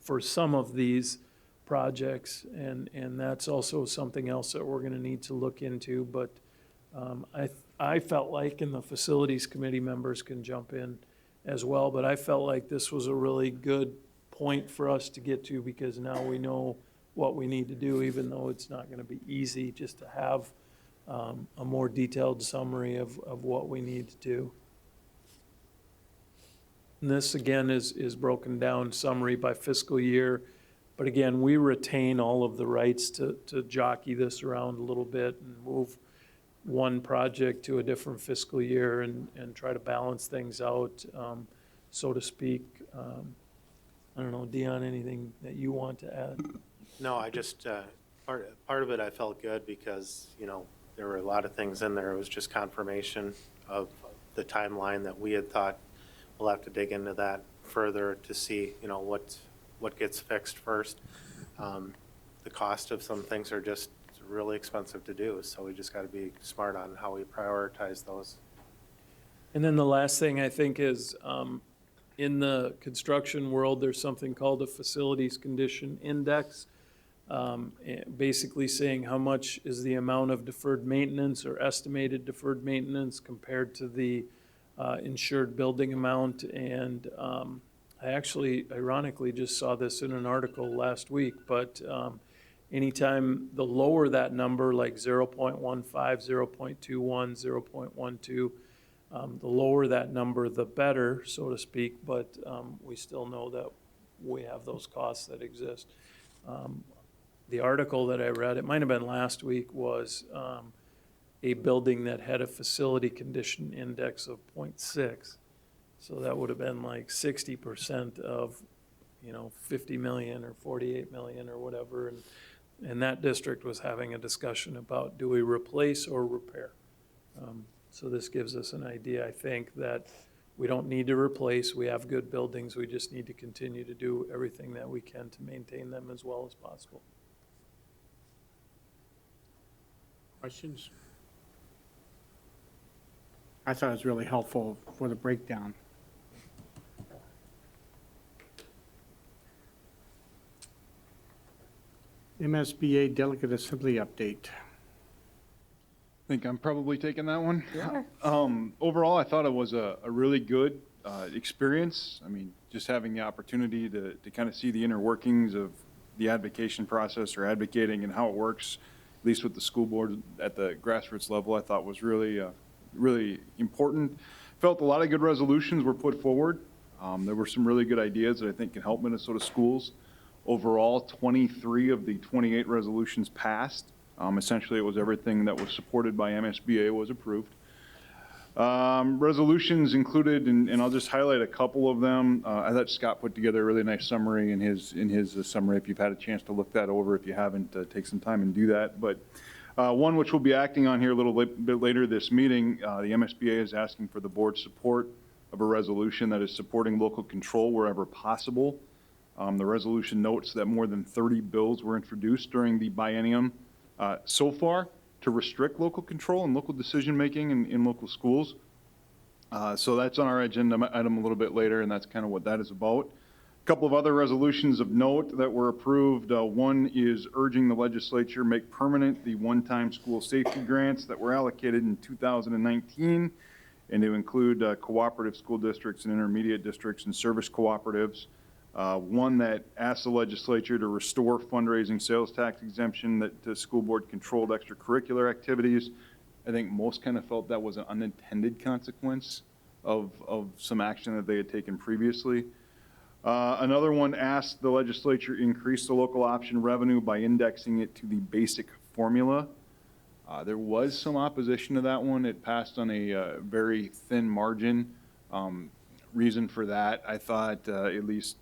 for some of these projects, and that's also something else that we're going to need to look into. But I felt like, and the facilities committee members can jump in as well, but I felt like this was a really good point for us to get to, because now we know what we need to do, even though it's not going to be easy, just to have a more detailed summary of what we need to do. And this, again, is broken down summary by fiscal year. But again, we retain all of the rights to jockey this around a little bit and move one project to a different fiscal year and try to balance things out, so to speak. I don't know, Dion, anything that you want to add? No, I just, part of it I felt good because, there were a lot of things in there. It was just confirmation of the timeline that we had thought. We'll have to dig into that further to see, what gets fixed first. The cost of some things are just really expensive to do, so we just got to be smart on how we prioritize those. And then the last thing I think is, in the construction world, there's something called a facilities condition index, basically saying how much is the amount of deferred maintenance or estimated deferred maintenance compared to the insured building amount. And I I actually ironically just saw this in an article last week, but anytime the lower that number, like 0.15, 0.21, 0.12, the lower that number, the better, so to speak, but we still know that we have those costs that exist. The article that I read, it might have been last week, was a building that had a facility condition index of 0.6. So that would have been like 60% of, 50 million or 48 million or whatever. And that district was having a discussion about, do we replace or repair? So this gives us an idea, I think, that we don't need to replace. We have good buildings. We just need to continue to do everything that we can to maintain them as well as possible. Questions? I thought it was really helpful for the breakdown. MSBA Delegate Assembly update. I think I'm probably taking that one. Yeah. Overall, I thought it was a really good experience. I mean, just having the opportunity to kind of see the inner workings of the advocation process or advocating and how it works, at least with the school board at the grassroots level, I thought was really, really important. Felt a lot of good resolutions were put forward. There were some really good ideas that I think can help Minnesota schools. Overall, 23 of the 28 resolutions passed. Essentially, it was everything that was supported by MSBA was approved. Resolutions included, and I'll just highlight a couple of them. I thought Scott put together a really nice summary in his summary. If you've had a chance to look that over, if you haven't, take some time and do that. But one which we'll be acting on here a little bit later this meeting, the MSBA is asking for the board's support of a resolution that is supporting local control wherever possible. The resolution notes that more than 30 bills were introduced during the biennium so far to restrict local control and local decision-making in local schools. So that's on our agenda item a little bit later, and that's kind of what that is about. A couple of other resolutions of note that were approved. One is urging the legislature make permanent the one-time school safety grants that were allocated in 2019, and to include cooperative school districts and intermediate districts and service cooperatives. One that asked the legislature to restore fundraising sales tax exemption that to school board controlled extracurricular activities. I think most kind of felt that was an unintended consequence of some action that they had taken previously. Another one asked the legislature increase the local option revenue by indexing it to the basic formula. There was some opposition to that one. It passed on a very thin margin. Reason for that, I thought, at least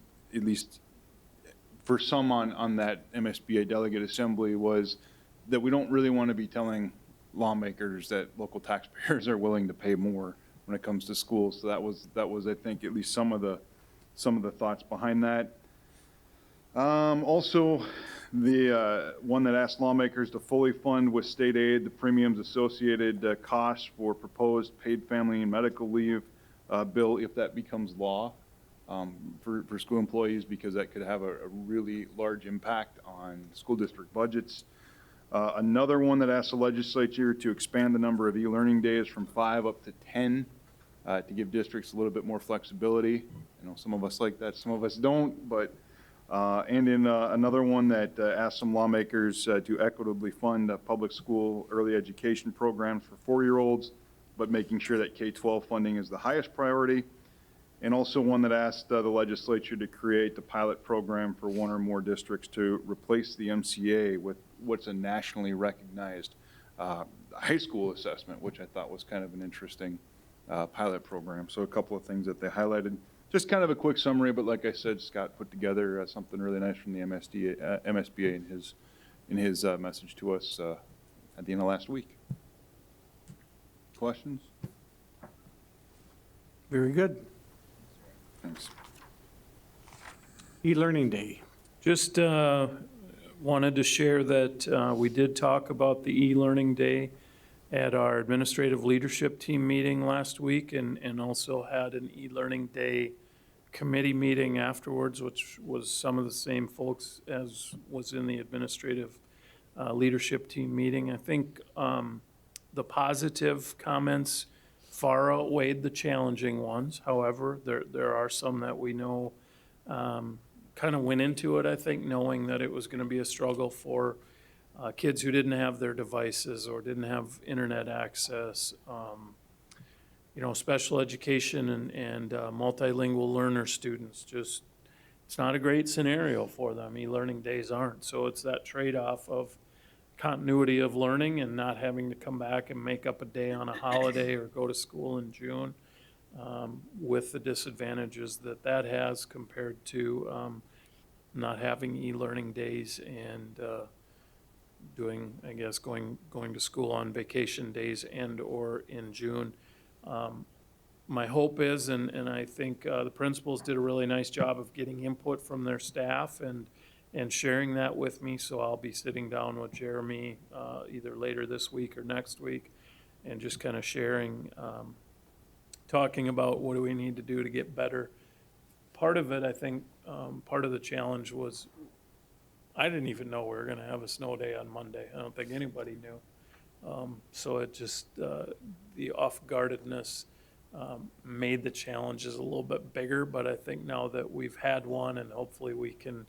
for some on that MSBA delegate assembly, was that we don't really want to be telling lawmakers that local taxpayers are willing to pay more when it comes to schools. So that was I think at least some of the thoughts behind that. Also, the one that asked lawmakers to fully fund with state aid the premiums associated costs for proposed paid family and medical leave bill if that becomes law. For school employees, because that could have a really large impact on school district budgets. Another one that asked the legislature to expand the number of e-learning days from 5 up to 10 to give districts a little bit more flexibility. I know some of us like that, some of us don't, but and in another one that asked some lawmakers to equitably fund public school early education programs for 4-year-olds, but making sure that K-12 funding is the highest priority. And also one that asked the legislature to create the pilot program for one or more districts to replace the MCA with what's a nationally recognized high school assessment, which I thought was kind of an interesting pilot program. So a couple of things that they highlighted. Just kind of a quick summary, but like I said, Scott put together something really nice from the MSBA in his message to us at the end of last week. Questions? Very good. Thanks. E-Learning Day. Just wanted to share that we did talk about the e-learning day at our administrative leadership team meeting last week, and also had an e-learning day committee meeting afterwards, which was some of the same folks as was in the administrative leadership team meeting. I think the positive comments far outweighed the challenging ones. However, there are some that we know kind of went into it, I think, knowing that it was going to be a struggle for kids who didn't have their devices or didn't have internet access. Special education and multilingual learner students, just, it's not a great scenario for them. E-learning days aren't. So it's that trade-off of continuity of learning and not having to come back and make up a day on a holiday or go to school in June, with the disadvantages that has compared to not having e-learning days and doing, I guess, going to school on vacation days and or in June. My hope is, and I think the principals did a really nice job of getting input from their staff and sharing that with me, so I'll be sitting down with Jeremy either later this week or next week and just kind of sharing, talking about what do we need to do to get better. Part of it, I think, part of the challenge was I didn't even know we were going to have a snow day on Monday. I don't think anybody knew. So it just, the off-guardedness made the challenges a little bit bigger, but I think now that we've had one and hopefully we can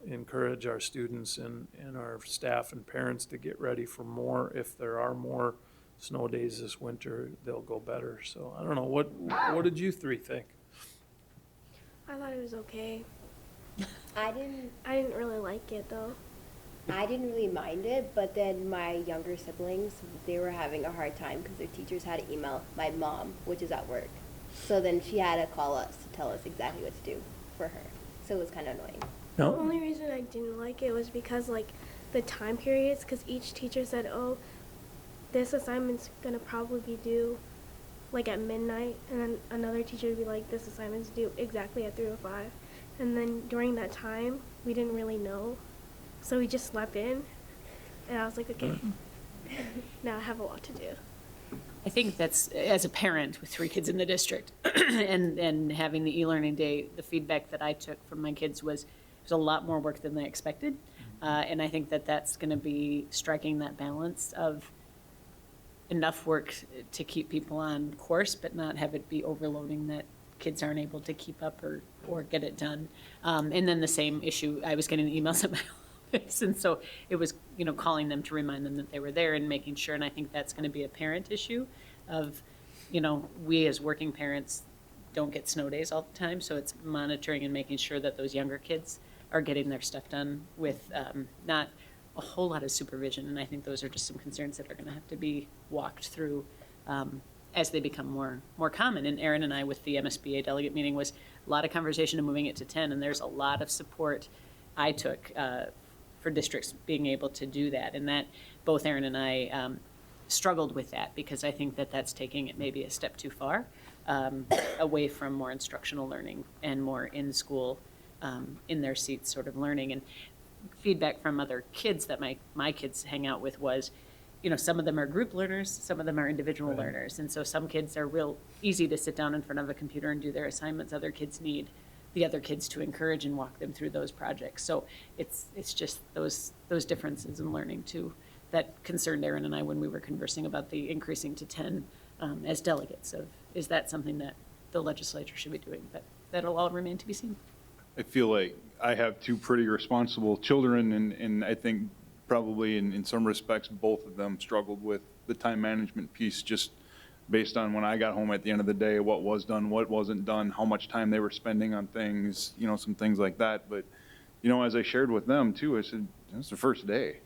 encourage our students and our staff and parents to get ready for more. If there are more snow days this winter, they'll go better. So I don't know, what did you three think? I thought it was okay. I didn't I didn't really like it though. I didn't really mind it, but then my younger siblings, they were having a hard time because their teachers had to email my mom, which is at work. So then she had to call us to tell us exactly what to do for her. So it was kind of annoying. The only reason I didn't like it was because like the time periods, because each teacher said, oh, this assignment's gonna probably be due like at midnight, and then another teacher would be like, this assignment's due exactly at 3:05. And then during that time, we didn't really know. So we just slept in, and I was like, okay, now I have a lot to do. I think that's, as a parent with 3 kids in the district and having the e-learning day, the feedback that I took from my kids was there's a lot more work than they expected. And I think that that's going to be striking that balance of enough work to keep people on course, but not have it be overloading that kids aren't able to keep up or get it done. And then the same issue, I was getting the emails at my office, and so it was, calling them to remind them that they were there and making sure, and I think that's going to be a parent issue of, we as working parents don't get snow days all the time, so it's monitoring and making sure that those younger kids are getting their stuff done with not a whole lot of supervision, and I think those are just some concerns that are going to have to be walked through as they become more common. And Erin and I, with the MSBA delegate meeting, was a lot of conversation of moving it to 10, and there's a lot of support I took for districts being able to do that, and that both Erin and I struggled with that because I think that that's taking it maybe a step too far away from more instructional learning and more in school, in their seats sort of learning. And feedback from other kids that my kids hang out with was, some of them are group learners, some of them are individual learners. And so some kids are real easy to sit down in front of a computer and do their assignments. Other kids need the other kids to encourage and walk them through those projects. So it's just those differences in learning too that concerned Erin and I when we were conversing about the increasing to 10 as delegates of, is that something that the legislature should be doing? But that'll all remain to be seen. I feel like I have 2 pretty responsible children, and I think probably in some respects, both of them struggled with the time management piece, just based on when I got home at the end of the day, what was done, what wasn't done, how much time they were spending on things, some things like that. But, as I shared with them too, I said, it's the first day.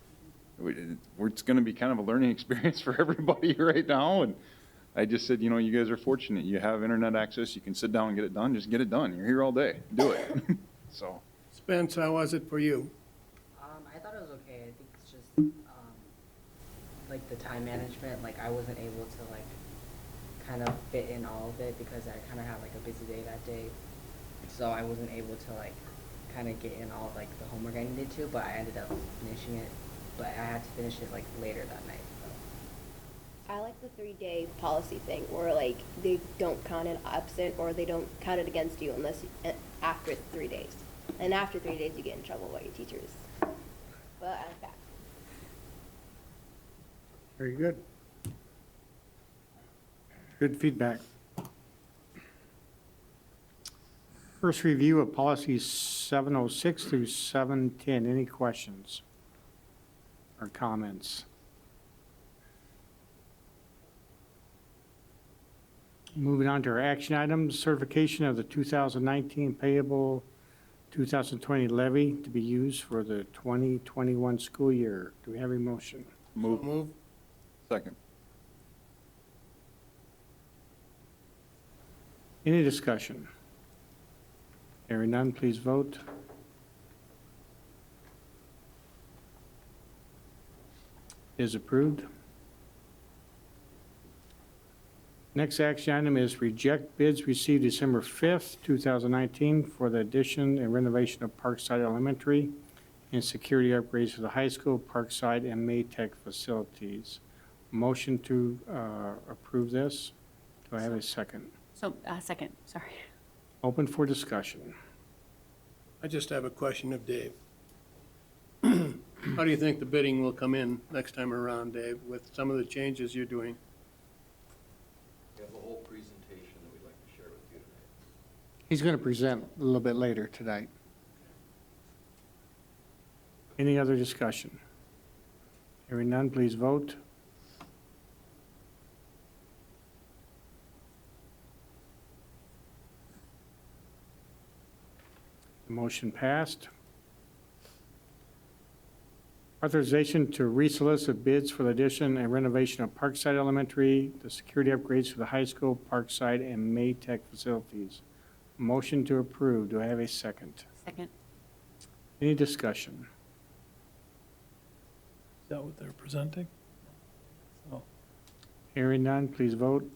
It's going to be kind of a learning experience for everybody right now. And I just said, you guys are fortunate. You have internet access. You can sit down and get it done. Just get it done. You're here all day. Do it. So. Spence, how was it for you? I thought it was okay. I think it's just like the time management. Like I wasn't able to like kind of fit in all of it because I kind of had like a busy day that day, so I wasn't able to like kind of get in all of, like the homework I needed to. But I ended up finishing it. But I had to finish it like later that night. So. I like the 3-day policy thing where like they don't count it absent or they don't count it against you unless after 3 days. And after 3 days you get in trouble by your teachers. But I like that. Very good. Good feedback. First review of policies 706 through 710. Any questions or comments? Moving on to our action items, certification of the 2019 payable 2020 levy to be used for the 2021 school year. Do we have a motion? Move. Second. Any discussion? Hearing none, please vote. Is approved. Next action item is reject bids received December 5th, 2019 for the addition and renovation of Parkside Elementary and security upgrades for the high school, Parkside, and Maytech facilities. Motion to approve this. Do I have a second? So, second, sorry. Open for discussion. I just have a question of Dave. How do you think the bidding will come in next time around, Dave, with some of the changes you're doing? We have a whole presentation that we'd like to share with you tonight. He's going to present a little bit later tonight. Any other discussion? Hearing none, please vote. The motion passed. Authorization to resolicit bids for the addition and renovation of Parkside Elementary, the security upgrades for the high school, Parkside, and Maytech facilities. Motion to approve. Do I have a second? Second. Any discussion? Is that what they're presenting? Hearing none, please vote.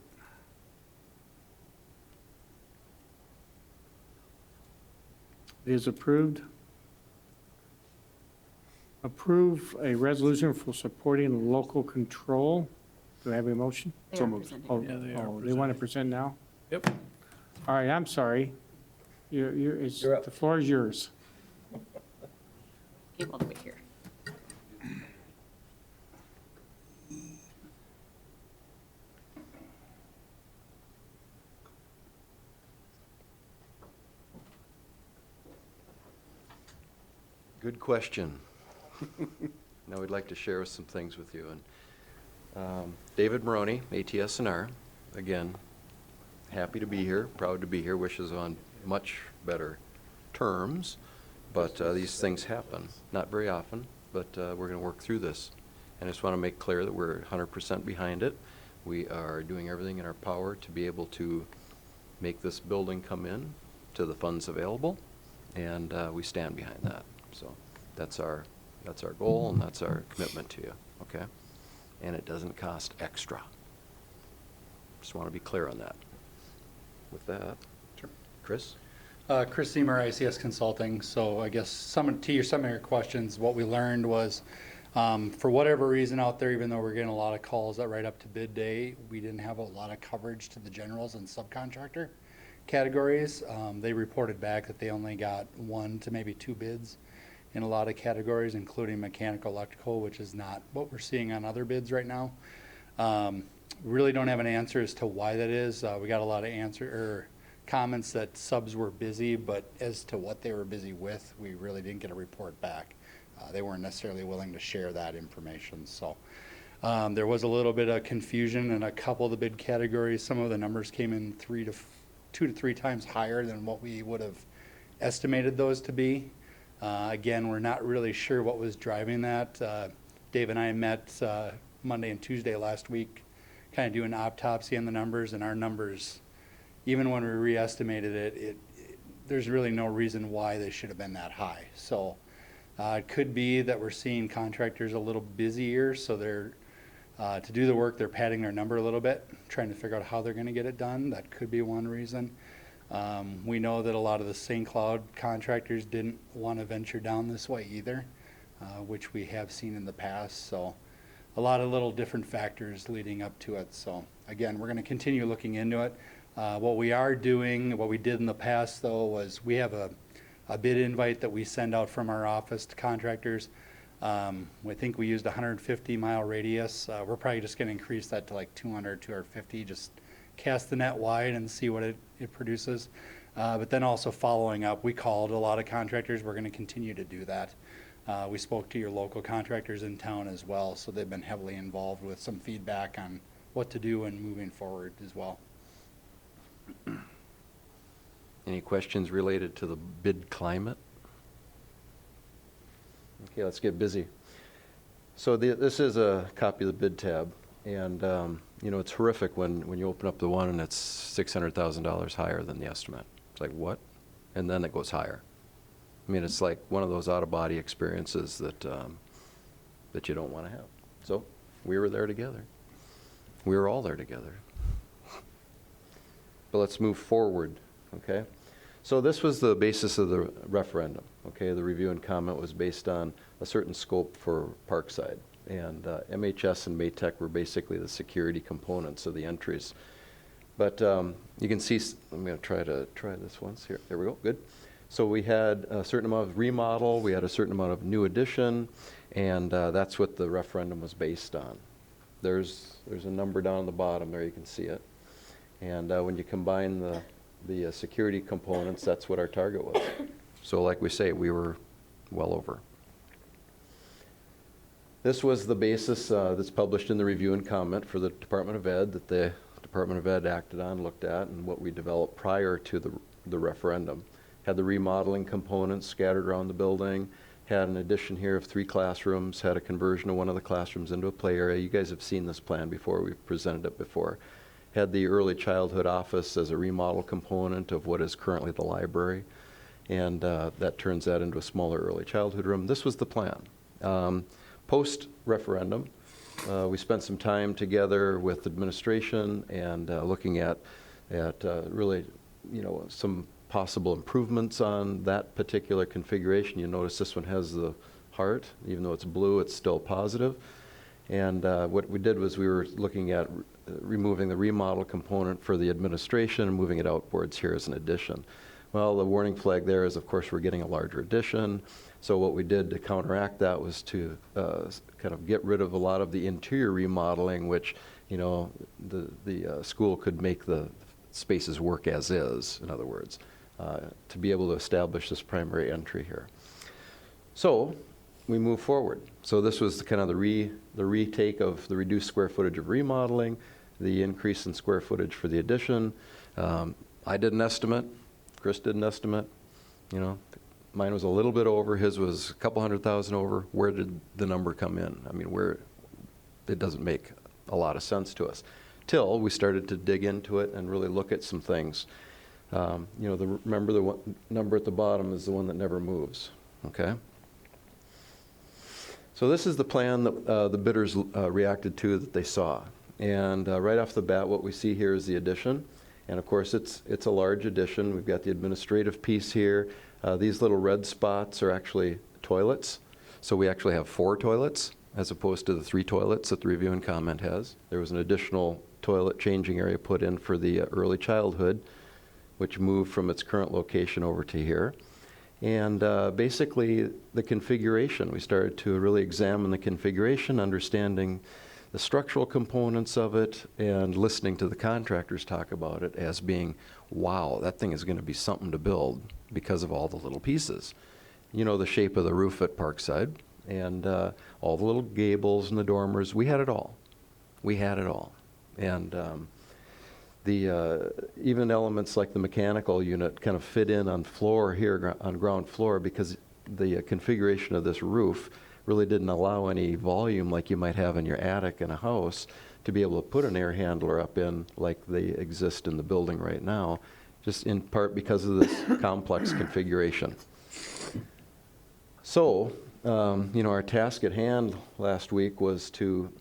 It is approved. Approve a resolution for supporting local control. Do I have a motion? They are presenting. Oh, Yeah, they are oh, they want to present now? Yep. All right, I'm sorry. You're up. The floor is yours. Came all the way here. Good question. Now we'd like to share some things with you. And David Maroney, ATS&R, again, happy to be here, proud to be here, wishes on much better terms, but these things happen. Not very often, but we're going to work through this. And I just want to make clear that we're 100% behind it. We are doing everything in our power to be able to make this building come in to the funds available, and we stand behind that. So that's our goal, and that's our commitment to you, okay? And it doesn't cost extra. Just want to be clear on that. With that, Chris? Chris Seymour, ICS Consulting. So I guess some of your questions, what we learned was, for whatever reason out there, even though we're getting a lot of calls that right up to bid day, we didn't have a lot of coverage to the generals and subcontractor categories. They reported back that they only got 1 to maybe 2 bids in a lot of categories, including mechanical, electrical, which is not what we're seeing on other bids right now. Really don't have an answer as to why that is. We got a lot of comments that subs were busy, but as to what they were busy with, we really didn't get a report back. They weren't necessarily willing to share that information. So there was a little bit of confusion in a couple of the bid categories. Some of the numbers came in 2 to 3 times higher than what we would have estimated those to be. Again, we're not really sure what was driving that. Dave and I met Monday and Tuesday last week, kind of doing an autopsy on the numbers, and our numbers, even when we re-estimated it, there's really no reason why they should have been that high. So it could be that we're seeing contractors a little busier, so they're to do the work, they're padding their number a little bit, trying to figure out how they're going to get it done. That could be one reason. We know that a lot of the St. Cloud contractors didn't want to venture down this way either, which we have seen in the past. So a lot of little different factors leading up to it. So again, we're going to continue looking into it. What we are doing, what we did in the past though, was we have a bid invite that we send out from our office to contractors. We think we used 150-mile radius. We're probably just going to increase that to like 200, 250, just cast the net wide and see what it produces. But then also following up, we called a lot of contractors. We're going to continue to do that. We spoke to your local contractors in town as well, so they've been heavily involved with some feedback on what to do and moving forward as well. Any questions related to the bid climate? Okay, let's get busy. So this is a copy of the bid tab, and you know, it's horrific when you open up the one and it's $600,000 higher than the estimate. It's like, what? And then it goes higher. I mean, it's like one of those out-of-body experiences that that you don't want to have. So we were there together. We were all there together. But let's move forward, okay? So this was the basis of the referendum, okay? The review and comment was based on a certain scope for Parkside. And MHS and Maytech were basically the security components of the entries. But you can see, I'm going to try this once here. There we go, good. So we had a certain amount of remodel, we had a certain amount of new addition, and that's what the referendum was based on. There's a number down the bottom there, you can see it. And when you combine the security components, that's what our target was. So like we say, we were well over. This was the basis that's published in the review and comment for the Department of Ed that the Department of Ed acted on, looked at, and what we developed prior to the referendum. Had the remodeling components scattered around the building, had an addition here of 3 classrooms, had a conversion of one of the classrooms into a play area. You guys have seen this plan before, we've presented it before. Had the early childhood office as a remodel component of what is currently the library, and that turns that into a smaller early childhood room. This was the plan. Post-referendum, we spent some time together with administration and looking at really, you know, some possible improvements on that particular configuration. You notice this one has the heart. Even though it's blue, it's still positive. And what we did was we were looking at removing the remodel component for the administration and moving it outboards here as an addition. Well, the warning flag there is, of course, we're getting a larger addition. So what we did to counteract that was to kind of get rid of a lot of the interior remodeling, which, you know, the school could make the spaces work as is, in other words, to be able to establish this primary entry here. So we move forward. So this was kind of the retake of the reduced square footage of remodeling, the increase in square footage for the addition. I did an estimate. Chris did an estimate. You know, mine was a little bit over. His was a couple $100,000 over. Where did the number come in? I mean, it doesn't make a lot of sense to us. Till we started to dig into it and really look at some things. You know, remember the number at the bottom is the one that never moves, okay? So this is the plan that the bidders reacted to that they saw. And right off the bat, what we see here is the addition. And of course, it's a large addition. We've got the administrative piece here. These little red spots are actually toilets. So we actually have 4 toilets as opposed to the 3 toilets that the review and comment has. There was an additional toilet changing area put in for the early childhood, which moved from its current location over to here. And basically the configuration, we started to really examine the configuration, understanding the structural components of it, and listening to the contractors talk about it as being, wow, that thing is going to be something to build because of all the little pieces. You know, the shape of the roof at Parkside, and all the little gables and the dormers, we had it all. We had it all. And even elements like the mechanical unit kind of fit in on floor here, on ground floor, because the configuration of this roof really didn't allow any volume like you might have in your attic in a house to be able to put an air handler up in like they exist in the building right now, just in part because of this complex configuration. So, you know, our task at hand last week was to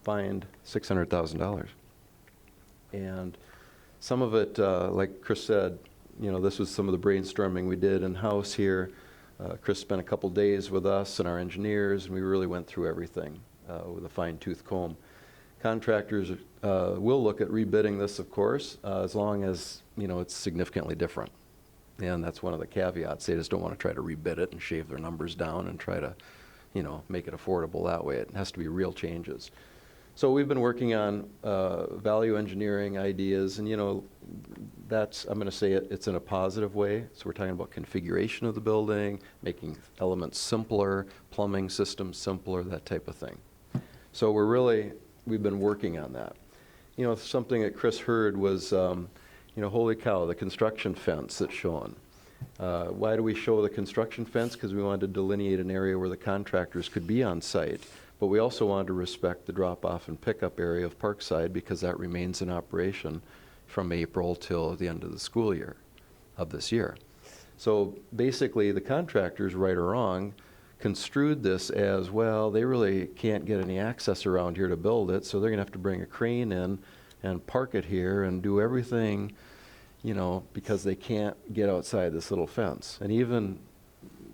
find $600,000. And some of it, like Chris said, you know, this was some of the brainstorming we did in-house here. Chris spent a couple days with us and our engineers, and we really went through everything with a fine-tooth comb. Contractors will look at rebidding this, of course, as long as, you know, it's significantly different. And that's one of the caveats. They just don't want to try to rebid it and shave their numbers down and try to, you know, make it affordable that way. It has to be real changes. So we've been working on value engineering ideas, and that's, I'm going to say it's in a positive way. So we're talking about configuration of the building, making elements simpler, plumbing systems simpler, that type of thing. So we've been working on that. Something that Chris heard was, holy cow, the construction fence that's shown. Why do we show the construction fence? Because we wanted to delineate an area where the contractors could be on site, but we also wanted to respect the drop-off and pickup area of Parkside because that remains in operation from April till the end of the school year of this year. So basically, the contractors, right or wrong, construed this as, well, they really can't get any access around here to build it, so they're going to have to bring a crane in and park it here and do everything, because they can't get outside this little fence. And even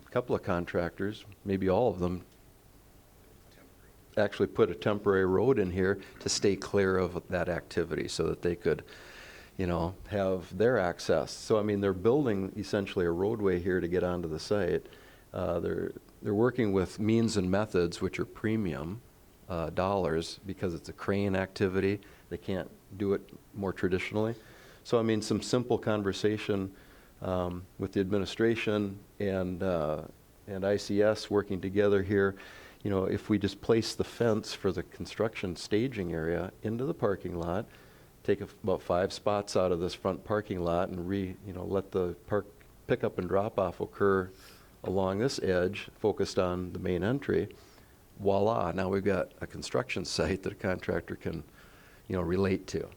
a couple of contractors, maybe all of them, actually put a temporary road in here to stay clear of that activity so that they could have their access. So, I mean, they're building essentially a roadway here to get onto the site. They're working with means and methods which are premium dollars because it's a crane activity. They can't do it more traditionally. So, I mean, some simple conversation with the administration and ICS working together here. If we just place the fence for the construction staging area into the parking lot, take about 5 spots out of this front parking lot and let the pickup and drop off occur along this edge, focused on the main entry, voila, now we've got a construction site that a contractor can, relate to.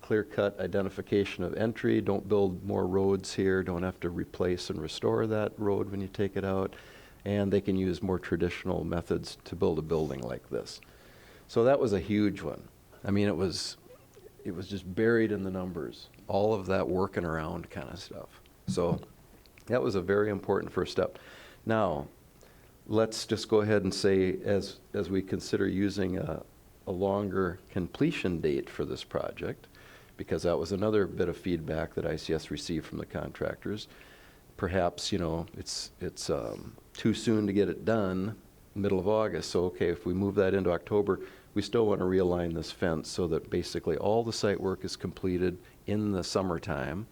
Clear-cut identification of entry, don't build more roads here, don't have to replace and restore that road when you take it out, and they can use more traditional methods to build a building like this. So that was a huge one. I mean, it was just buried in the numbers, all of that working around kind of stuff. So that was a very important first step. Now, let's just go ahead and say, as we consider using a longer completion date for this project, because that was another bit of feedback that ICS received from the contractors. Perhaps, it's too soon to get it done, middle of August. So, okay, if we move that into October, we still want to realign this fence so that basically all the site work is completed in the summertime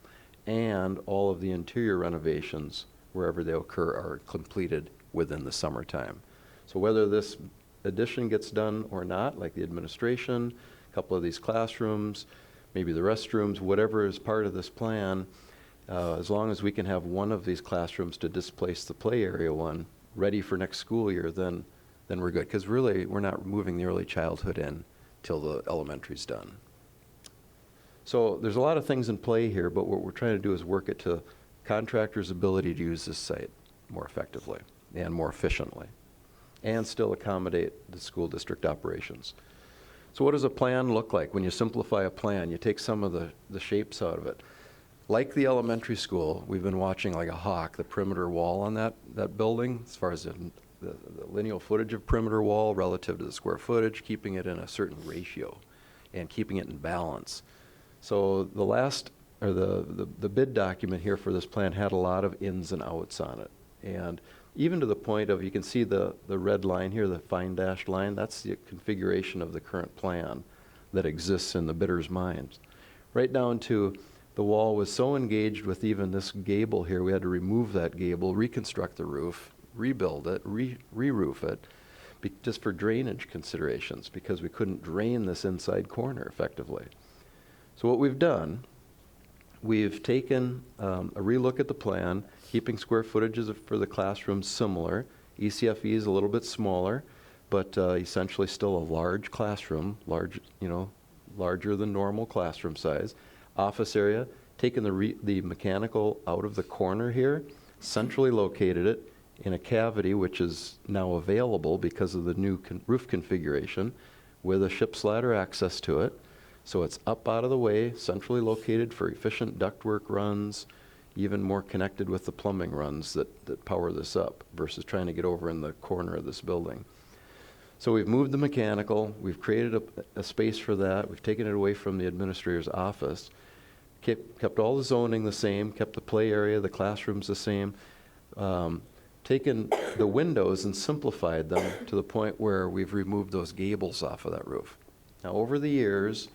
and all of the interior renovations, wherever they occur, are completed within the summertime. So whether this addition gets done or not, like the administration, a couple of these classrooms, maybe the restrooms, whatever is part of this plan, as long as we can have one of these classrooms to displace the play area one ready for next school year, then we're good. Because really, we're not moving the early childhood in till the elementary's done. So there's a lot of things in play here, but what we're trying to do is work it to contractors' ability to use this site more effectively and more efficiently, and still accommodate the school district operations. So what does a plan look like? When you simplify a plan, you take some of the shapes out of it. Like the elementary school, we've been watching like a hawk, the perimeter wall on that building, as far as the lineal footage of perimeter wall relative to the square footage, keeping it in a certain ratio and keeping it in balance. So the bid document here for this plan had a lot of ins and outs on it. And even to the point of, you can see the red line here, the fine dashed line, that's the configuration of the current plan that exists in the bidder's minds. Right down to the wall was so engaged with even this gable here, we had to remove that gable, reconstruct the roof, rebuild it, re-roof it, just for drainage considerations, because we couldn't drain this inside corner effectively. So what we've done, we've taken a relook at the plan, keeping square footages for the classrooms similar. ECFE is a little bit smaller, but essentially still a large classroom, larger than normal classroom size. Office area, taken the mechanical out of the corner here, centrally located it in a cavity which is now available because of the new roof configuration with a ship's ladder access to it. So it's up out of the way, centrally located for efficient ductwork runs, even more connected with the plumbing runs that power this up versus trying to get over in the corner of this building. So we've moved the mechanical, we've created a space for that, we've taken it away from the administrator's office, kept all the zoning the same, kept the play area, the classrooms the same, taken the windows and simplified them to the point where we've removed those gables off of that roof. Now, over the years,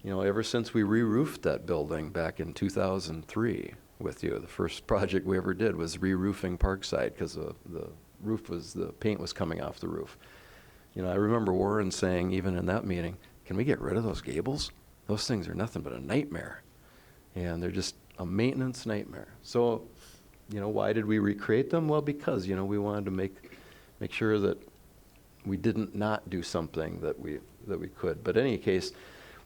ever since we re-roofed that building back in 2003 with you, the first project we ever did was re-roofing Parkside because the paint was coming off the roof. I remember Warren saying, even in that meeting, can we get rid of those gables? Those things are nothing but a nightmare. And they're just a maintenance nightmare. So, why did we recreate them? Well, because, we wanted to make sure that we didn't not do something that we could. But in any case,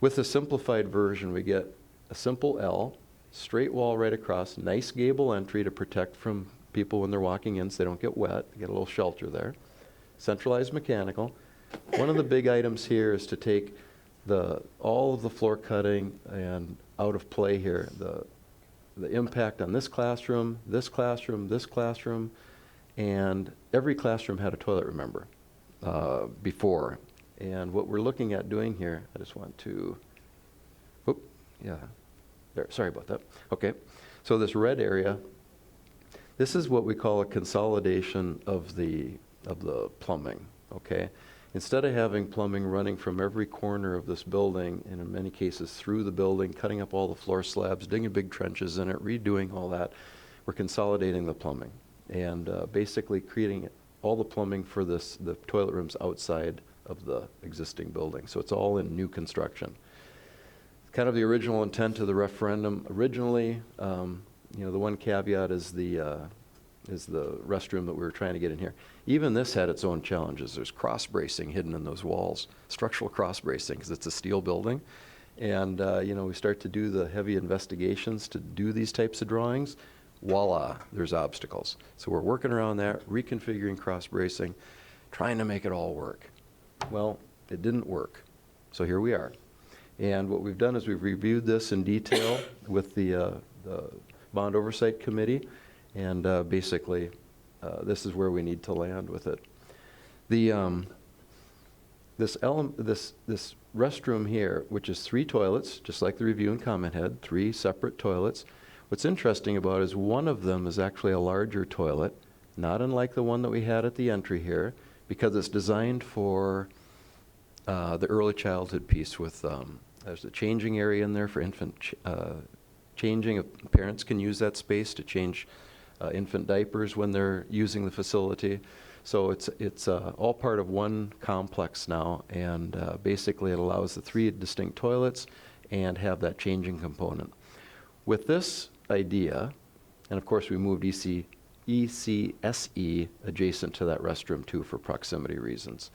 with the simplified version, we get a simple L, straight wall right across, nice gable entry to protect from people when they're walking in so they don't get wet, get a little shelter there. Centralized mechanical. One of the big items here is to take all of the floor cutting and out of play here, the impact on this classroom, this classroom, this classroom, and every classroom had a toilet, remember, before. And what we're looking at doing here, I just want to, there, sorry about that. Okay, so this red area, this is what we call a consolidation of the plumbing, okay? Instead of having plumbing running from every corner of this building, and in many cases through the building, cutting up all the floor slabs, digging big trenches in it, redoing all that, we're consolidating the plumbing and basically creating all the plumbing for the toilet rooms outside of the existing building. So it's all in new construction. Kind of the original intent of the referendum originally, the one caveat is the restroom that we were trying to get in here. Even this had its own challenges. There's cross bracing hidden in those walls, structural cross bracing, because it's a steel building. And, we start to do the heavy investigations to do these types of drawings. Voila, there's obstacles. So we're working around that, reconfiguring cross bracing, trying to make it all work. Well, it didn't work. So here we are. And what we've done is we've reviewed this in detail with the Bond Oversight Committee. And basically, this is where we need to land with it. This restroom here, which is 3 toilets, just like the review and comment had, 3 separate toilets. What's interesting about it is one of them is actually a larger toilet, not unlike the one that we had at the entry here, because it's designed for the early childhood piece with, there's a changing area in there for infant changing. Parents can use that space to change infant diapers when they're using the facility. So it's all part of one complex now, and basically it allows the 3 distinct toilets and have that changing component. With this idea, and of course we moved ECSE adjacent to that restroom too for proximity reasons.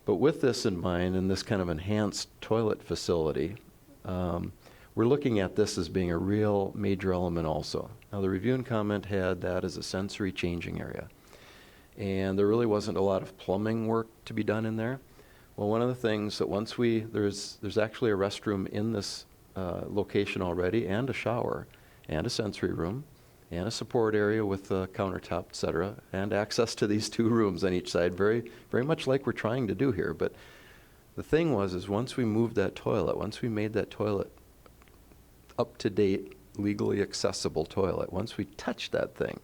But with this in mind and this kind of enhanced toilet facility, we're looking at this as being a real major element also. Now the review and comment had that as a sensory changing area. And there really wasn't a lot of plumbing work to be done in there. Well, one of the things that once there's actually a restroom in this location already, and a shower, and a sensory room, and a support area with a countertop, et cetera, and access to these 2 rooms on each side, very, very much like we're trying to do here. But the thing is once we moved that toilet, once we made that toilet up-to-date, legally accessible toilet, once we touched that thing,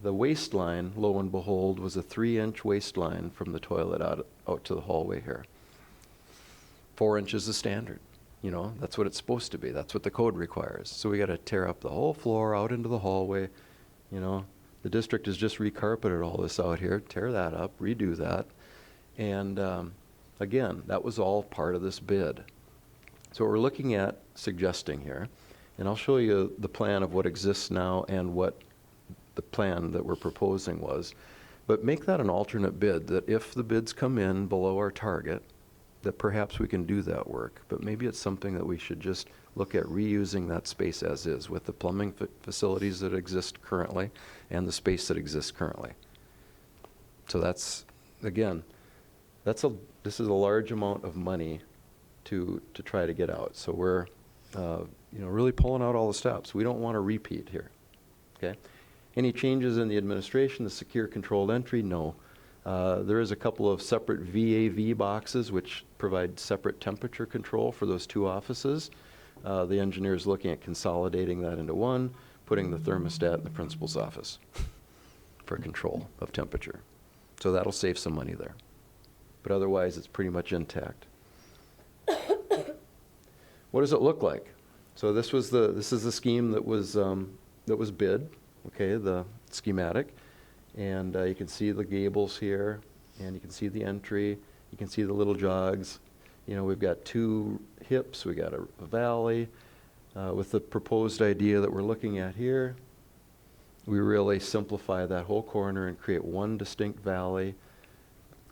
the waistline, lo and behold, was a 3-inch waistline from the toilet out to the hallway here. 4 inches is standard. That's what it's supposed to be. That's what the code requires. So we got to tear up the whole floor out into the hallway. The district has just recarpeted all this out here. Tear that up, redo that. And again, that was all part of this bid. So what we're looking at suggesting here, and I'll show you the plan of what exists now and what the plan that we're proposing was, but make that an alternate bid, that if the bids come in below our target, that perhaps we can do that work. But maybe it's something that we should just look at reusing that space as is with the plumbing facilities that exist currently and the space that exists currently. So that's, again, this is a large amount of money to try to get out. So we're really pulling out all the stops. We don't want to repeat here. Okay. Any changes in the administration, the secure controlled entry? No. There is a couple of separate VAV boxes which provide separate temperature control for those 2 offices. The engineer is looking at consolidating that into one, putting the thermostat in the principal's office for control of temperature. So that'll save some money there. But otherwise, it's pretty much intact. What does it look like? So this is the scheme that was bid, okay, the schematic. And you can see the gables here, and you can see the entry. You can see the little jogs. You know, we've got 2 hips, we got a valley. With the proposed idea that we're looking at here, we really simplify that whole corner and create one distinct valley,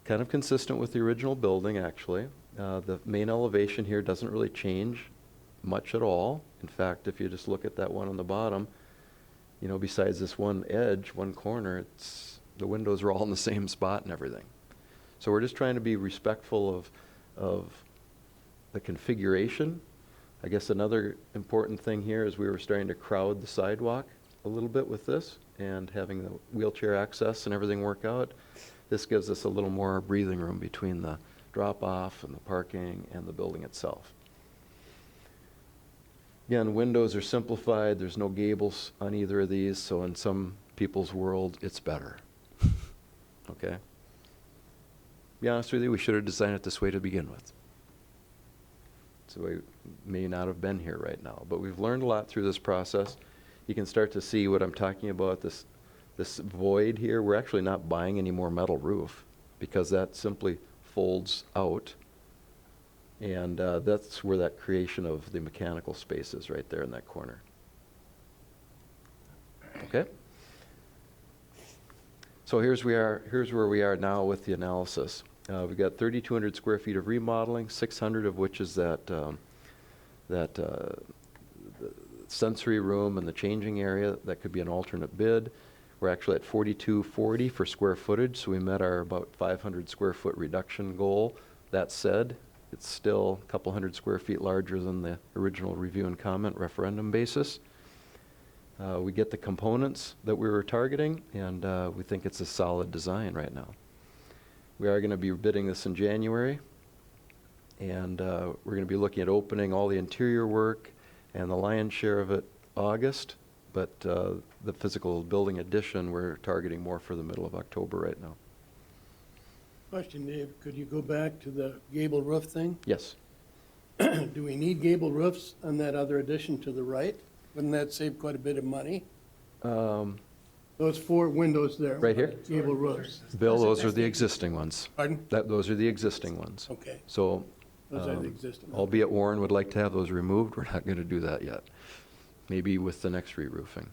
kind of consistent with the original building, actually. The main elevation here doesn't really change much at all. In fact, if you just look at that one on the bottom, you know, besides this one edge, one corner, the windows are all in the same spot and everything. So we're just trying to be respectful of the configuration. I guess another important thing here is we were starting to crowd the sidewalk a little bit with this, and having the wheelchair access and everything work out. This gives us a little more breathing room between the drop-off and the parking and the building itself. Again, windows are simplified. There's no gables on either of these, so in some people's world, it's better. Okay? To be honest with you, we should have designed it this way to begin with. So we may not have been here right now, but we've learned a lot through this process. You can start to see what I'm talking about, this void here. We're actually not buying any more metal roof because that simply folds out. And that's where that creation of the mechanical space is, right there in that corner. Okay? So here's where we are now with the analysis. We've got 3,200 square feet of remodeling, 600 of which is that the sensory room and the changing area. That could be an alternate bid. We're actually at 4240 for square footage, so we met our about 500 square foot reduction goal. That said, it's still a couple hundred square feet larger than the original review and comment referendum basis. We get the components that we were targeting, and we think it's a solid design right now. We are going to be bidding this in January, and we're going to be looking at opening all the interior work and the lion's share of it August, but the physical building addition we're targeting more for the middle of October right now. Question, Dave, could you go back to the gable roof thing? Yes. Do we need gable roofs on that other addition to the right? Wouldn't that save quite a bit of money? Those 4 windows there. Right here? Gable roofs. Bill, those are the existing ones. Pardon? Those are the existing ones. Okay. So, Those are the existing. albeit Warren would like to have those removed, we're not going to do that yet. Maybe with the next re-roofing.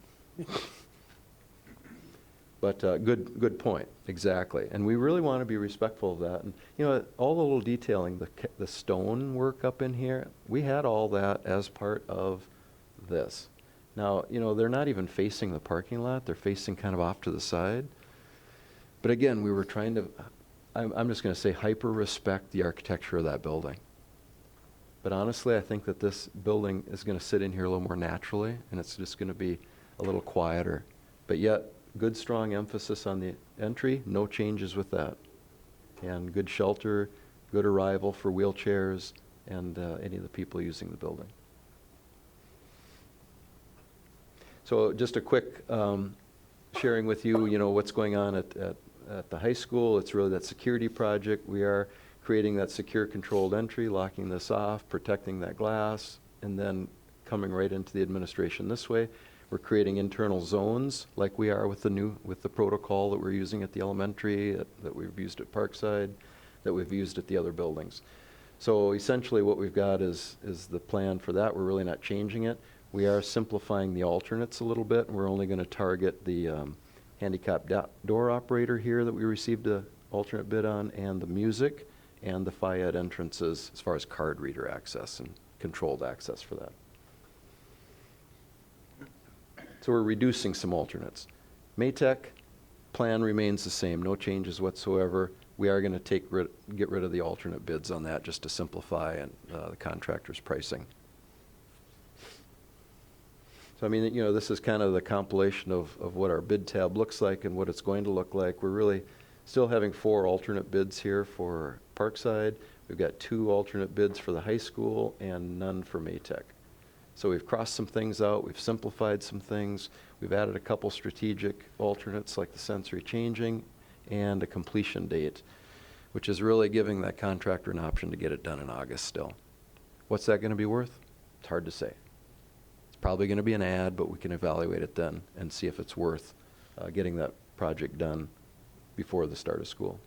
But good point, exactly. And we really want to be respectful of that. And you know, all the little detailing, the stone work up in here, we had all that as part of this. Now, you know, they're not even facing the parking lot. They're facing kind of off to the side. But again, we were trying to, I'm just going to say, hyper-respect the architecture of that building. But honestly, I think that this building is going to sit in here a little more naturally, and it's just going to be a little quieter. But yet, good, strong emphasis on the entry, no changes with that. And good shelter, good arrival for wheelchairs and any of the people using the building. So just a quick sharing with you, you know, what's going on at the high school. It's really that security project. We are creating that secure controlled entry, locking this off, protecting that glass, and then coming right into the administration this way. We're creating internal zones like we are with the protocol that we're using at the elementary, that we've used at Parkside, that we've used at the other buildings. So essentially what we've got is the plan for that. We're really not changing it. We are simplifying the alternates a little bit, and we're only going to target the handicap door operator here that we received an alternate bid on, and the music, and the FIAD entrances as far as card reader access and controlled access for that. So we're reducing some alternates. Maytech plan remains the same, no changes whatsoever. We are going to get rid of the alternate bids on that just to simplify and the contractor's pricing. So I mean, you know, this is kind of the compilation of what our bid tab looks like and what it's going to look like. We're really still having 4 alternate bids here for Parkside. We've got 2 alternate bids for the high school and none for Maytech. So we've crossed some things out, we've simplified some things, we've added a couple strategic alternates like the sensory changing and a completion date, which is really giving that contractor an option to get it done in August still. What's that going to be worth? It's hard to say. It's probably going to be an ad, but we can evaluate it then and see if it's worth getting that project done before the start of school.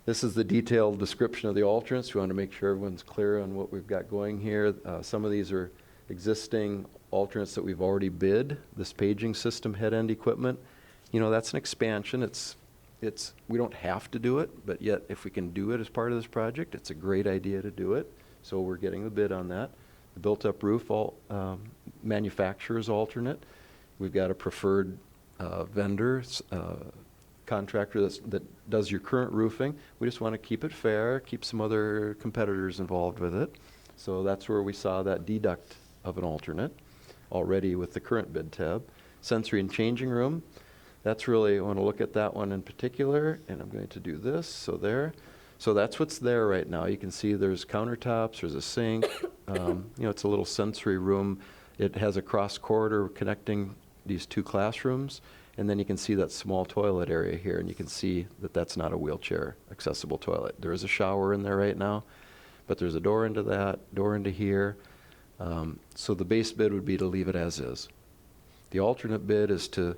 This is the detailed description of the alternates. We want to make sure everyone's clear on what we've got going here. Some of these are existing alternates that we've already bid. This paging system head-end equipment, you know, that's an expansion. We don't have to do it, but yet if we can do it as part of this project, it's a great idea to do it. So we're getting the bid on that. The built-up roof manufacturer's alternate. We've got a preferred vendor, contractor that does your current roofing. We just want to keep it fair, keep some other competitors involved with it. So that's where we saw that deduct of an alternate already with the current bid tab. Sensory and changing room. That's really, I want to look at that one in particular, and I'm going to do this, so there. So that's what's there right now. You can see there's countertops, there's a sink. You know, it's a little sensory room. It has a cross corridor connecting these two classrooms, and then you can see that small toilet area here, and you can see that that's not a wheelchair accessible toilet. There is a shower in there right now, but there's a door into that, door into here. So the base bid would be to leave it as is. The alternate bid is to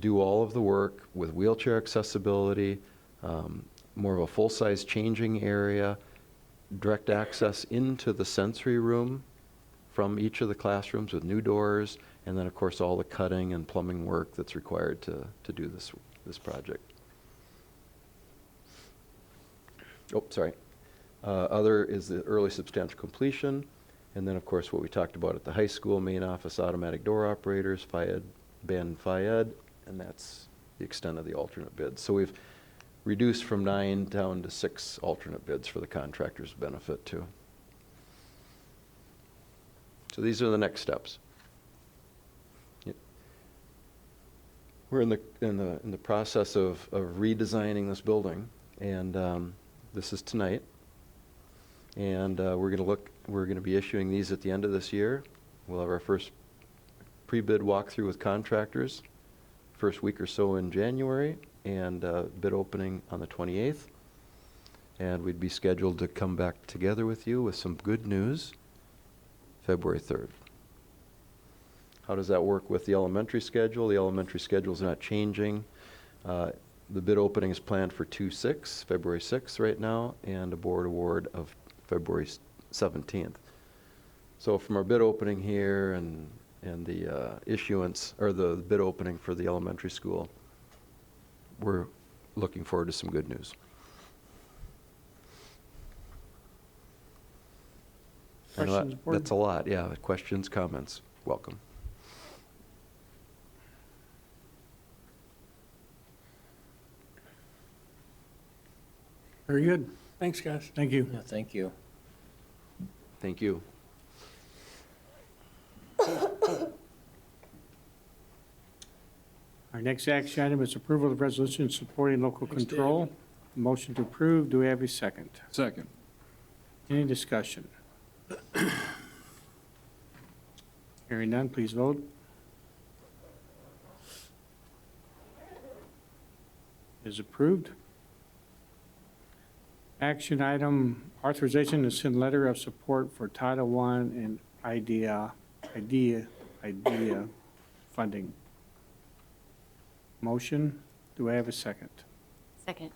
do all of the work with wheelchair accessibility, more of a full-size changing area, direct access into the sensory room from each of the classrooms with new doors, and then of course all the cutting and plumbing work that's required to do this project. Oh, sorry. Other is the early substantial completion, and then of course what we talked about at the high school, main office automatic door operators, FIED, band FIED, and that's the extent of the alternate bids. So we've reduced from 9 down to 6 alternate bids for the contractor's benefit too. So these are the next steps. We're in the process of redesigning this building, and this is tonight. And we're going to be issuing these at the end of this year. We'll have our first pre-bid walkthrough with contractors, first week or so in January, and bid opening on the 28th. And we'd be scheduled to come back together with you with some good news February 3rd. How does that work with the elementary schedule? The elementary schedule is not changing. The bid opening is planned for February 6th right now, and a board award of February 17th. So from our bid opening here and the issuance, or the bid opening for the elementary school, we're looking forward to some good news. Questions, board? That's a lot, yeah. Questions, comments, welcome. Very good. Thanks, guys. Thank you. Yeah, thank you. Thank you. Our next action item is approval of resolution supporting local control. Motion to approve. Do we have a second? Second. Any discussion? Hearing none, please vote. Is approved. Action item, authorization to send letter of support for Title I and IDEA funding. Motion, do I have a second? Second.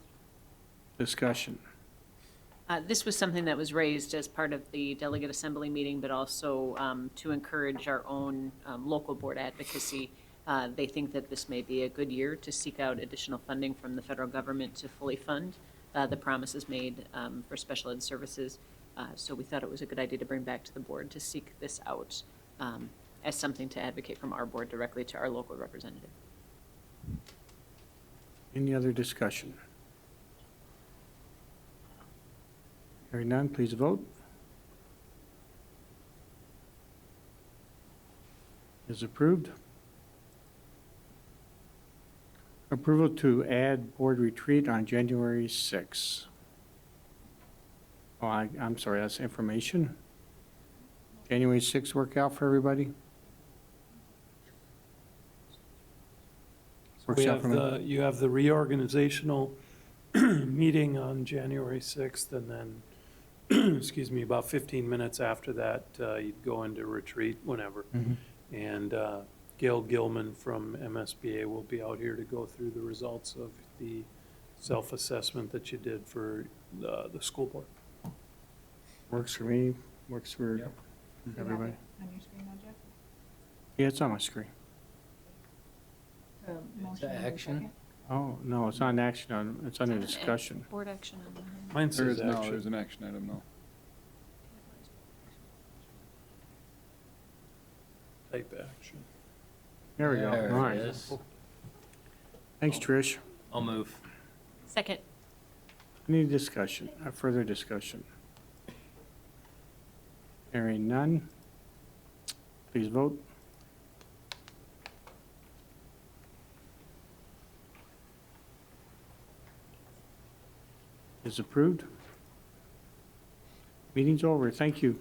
Discussion. This was something that was raised as part of the delegate assembly meeting, but also to encourage our own local board advocacy. They think that this may be a good year to seek out additional funding from the federal government to fully fund the promises made for special ed services. So we thought it was a good idea to bring back to the board to seek this out as something to advocate from our board directly to our local representative. Any other discussion? Hearing none, please vote. Is approved. Approval to add board retreat on January 6th. Oh, I'm sorry, that's information. January 6th work out for everybody? Works out for me? You have the reorganizational meeting on January 6th, and then excuse me, about 15 minutes after that, you'd go into retreat whenever. And Gail Gilman from MSBA will be out here to go through the results of the self-assessment that you did for the school board. Works for me, works for You have everybody. it on your screen now, Jeff? Yeah, it's on my screen. The motion and the action? second? Oh, no, it's not an action item, it's under discussion. Board action on that. Mine There says is no, action. there's an action item, no. Type action. There we go, all There it right. is. Thanks, Trish. I'll move. Second. Any discussion, further discussion? Hearing none. Please vote. Is approved. Meeting's over, thank you.